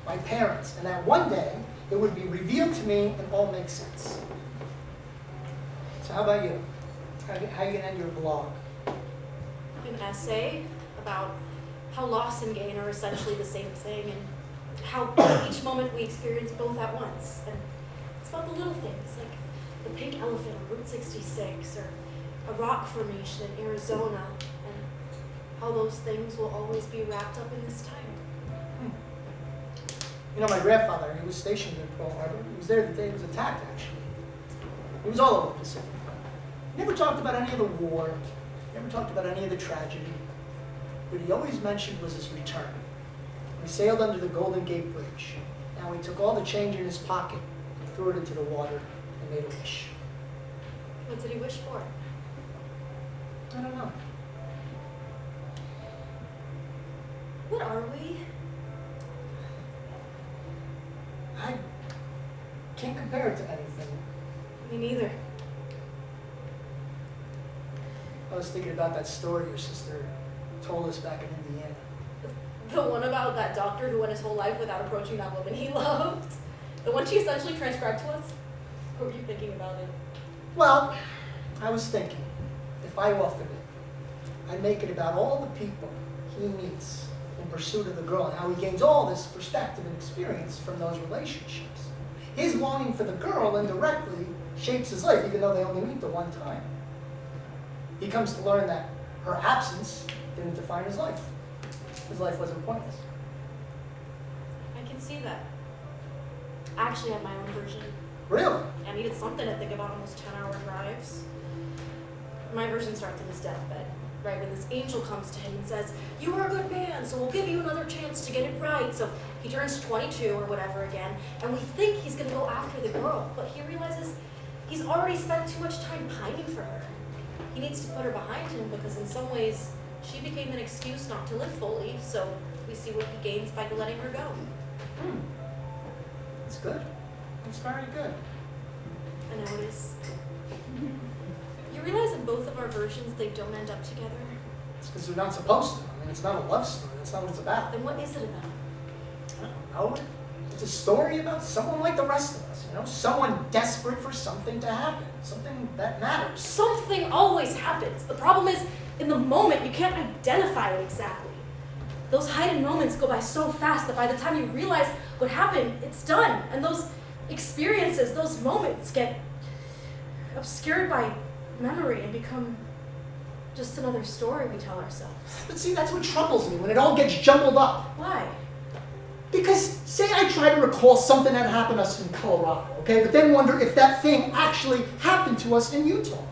my parents, and that one day it would be revealed to me and all make sense. So how about you? How you gonna end your vlog? An essay about how loss and gain are essentially the same thing, and how each moment we experience both at once. And it's about the little things, like the pink elephant on Route 66, or a rock formation in Arizona, and how those things will always be wrapped up in this time. You know, my grandfather, he was stationed in Pearl Harbor. He was there the day it was attacked, actually. He was all over the Pacific. He never talked about any of the war. He never talked about any of the tragedy. What he always mentioned was his return. He sailed under the Golden Gate Bridge. Now he took all the change in his pocket and threw it into the water and made a wish. What did he wish for? I don't know. What are we? I can't compare it to anything. Me neither. I was thinking about that story your sister told us back in Indiana. The one about that doctor who went his whole life without approaching that woman he loved? The one she essentially transcribed to us? What were you thinking about it? Well, I was thinking, if I authored it, I'd make it about all the people he meets in pursuit of the girl and how he gains all this perspective and experience from those relationships. His longing for the girl indirectly shapes his life, even though they only meet the one time. He comes to learn that her absence didn't define his life. His life wasn't pointless. I can see that. I actually have my own version. Really? I needed something to think about almost 10-hour drives. My version starts in his deathbed, right when this angel comes to him and says, "You are a good man, so we'll give you another chance to get it right." So he turns 22 or whatever again, and we think he's gonna go after the girl, but he realizes he's already spent too much time pining for her. He needs to put her behind him because in some ways, she became an excuse not to live fully, so we see what he gains by letting her go. That's good. That's very good. I know it is. You realize in both of our versions, they don't end up together? It's because they're not supposed to. I mean, it's not a love story. That's not what it's about. Then what is it about? I don't know. It's a story about someone like the rest of us, you know? Someone desperate for something to happen. Something that matters. Something always happens. The problem is, in the moment, you can't identify it exactly. Those hidden moments go by so fast that by the time you realize what happened, it's done. And those experiences, those moments get obscured by memory and become just another story we tell ourselves. But see, that's what troubles me, when it all gets jumbled up. Why? Because say I try to recall something that happened to us in Colorado, okay, but then wonder if that thing actually happened to us in Utah.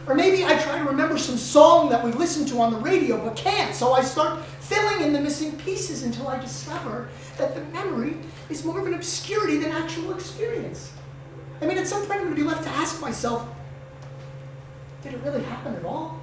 Or maybe I try to remember some song that we listened to on the radio but can't, so I start filling in the missing pieces until I discover that the memory is more of an obscurity than actual experience. I mean, at some point I'm going to be left to ask myself, did it really happen at all?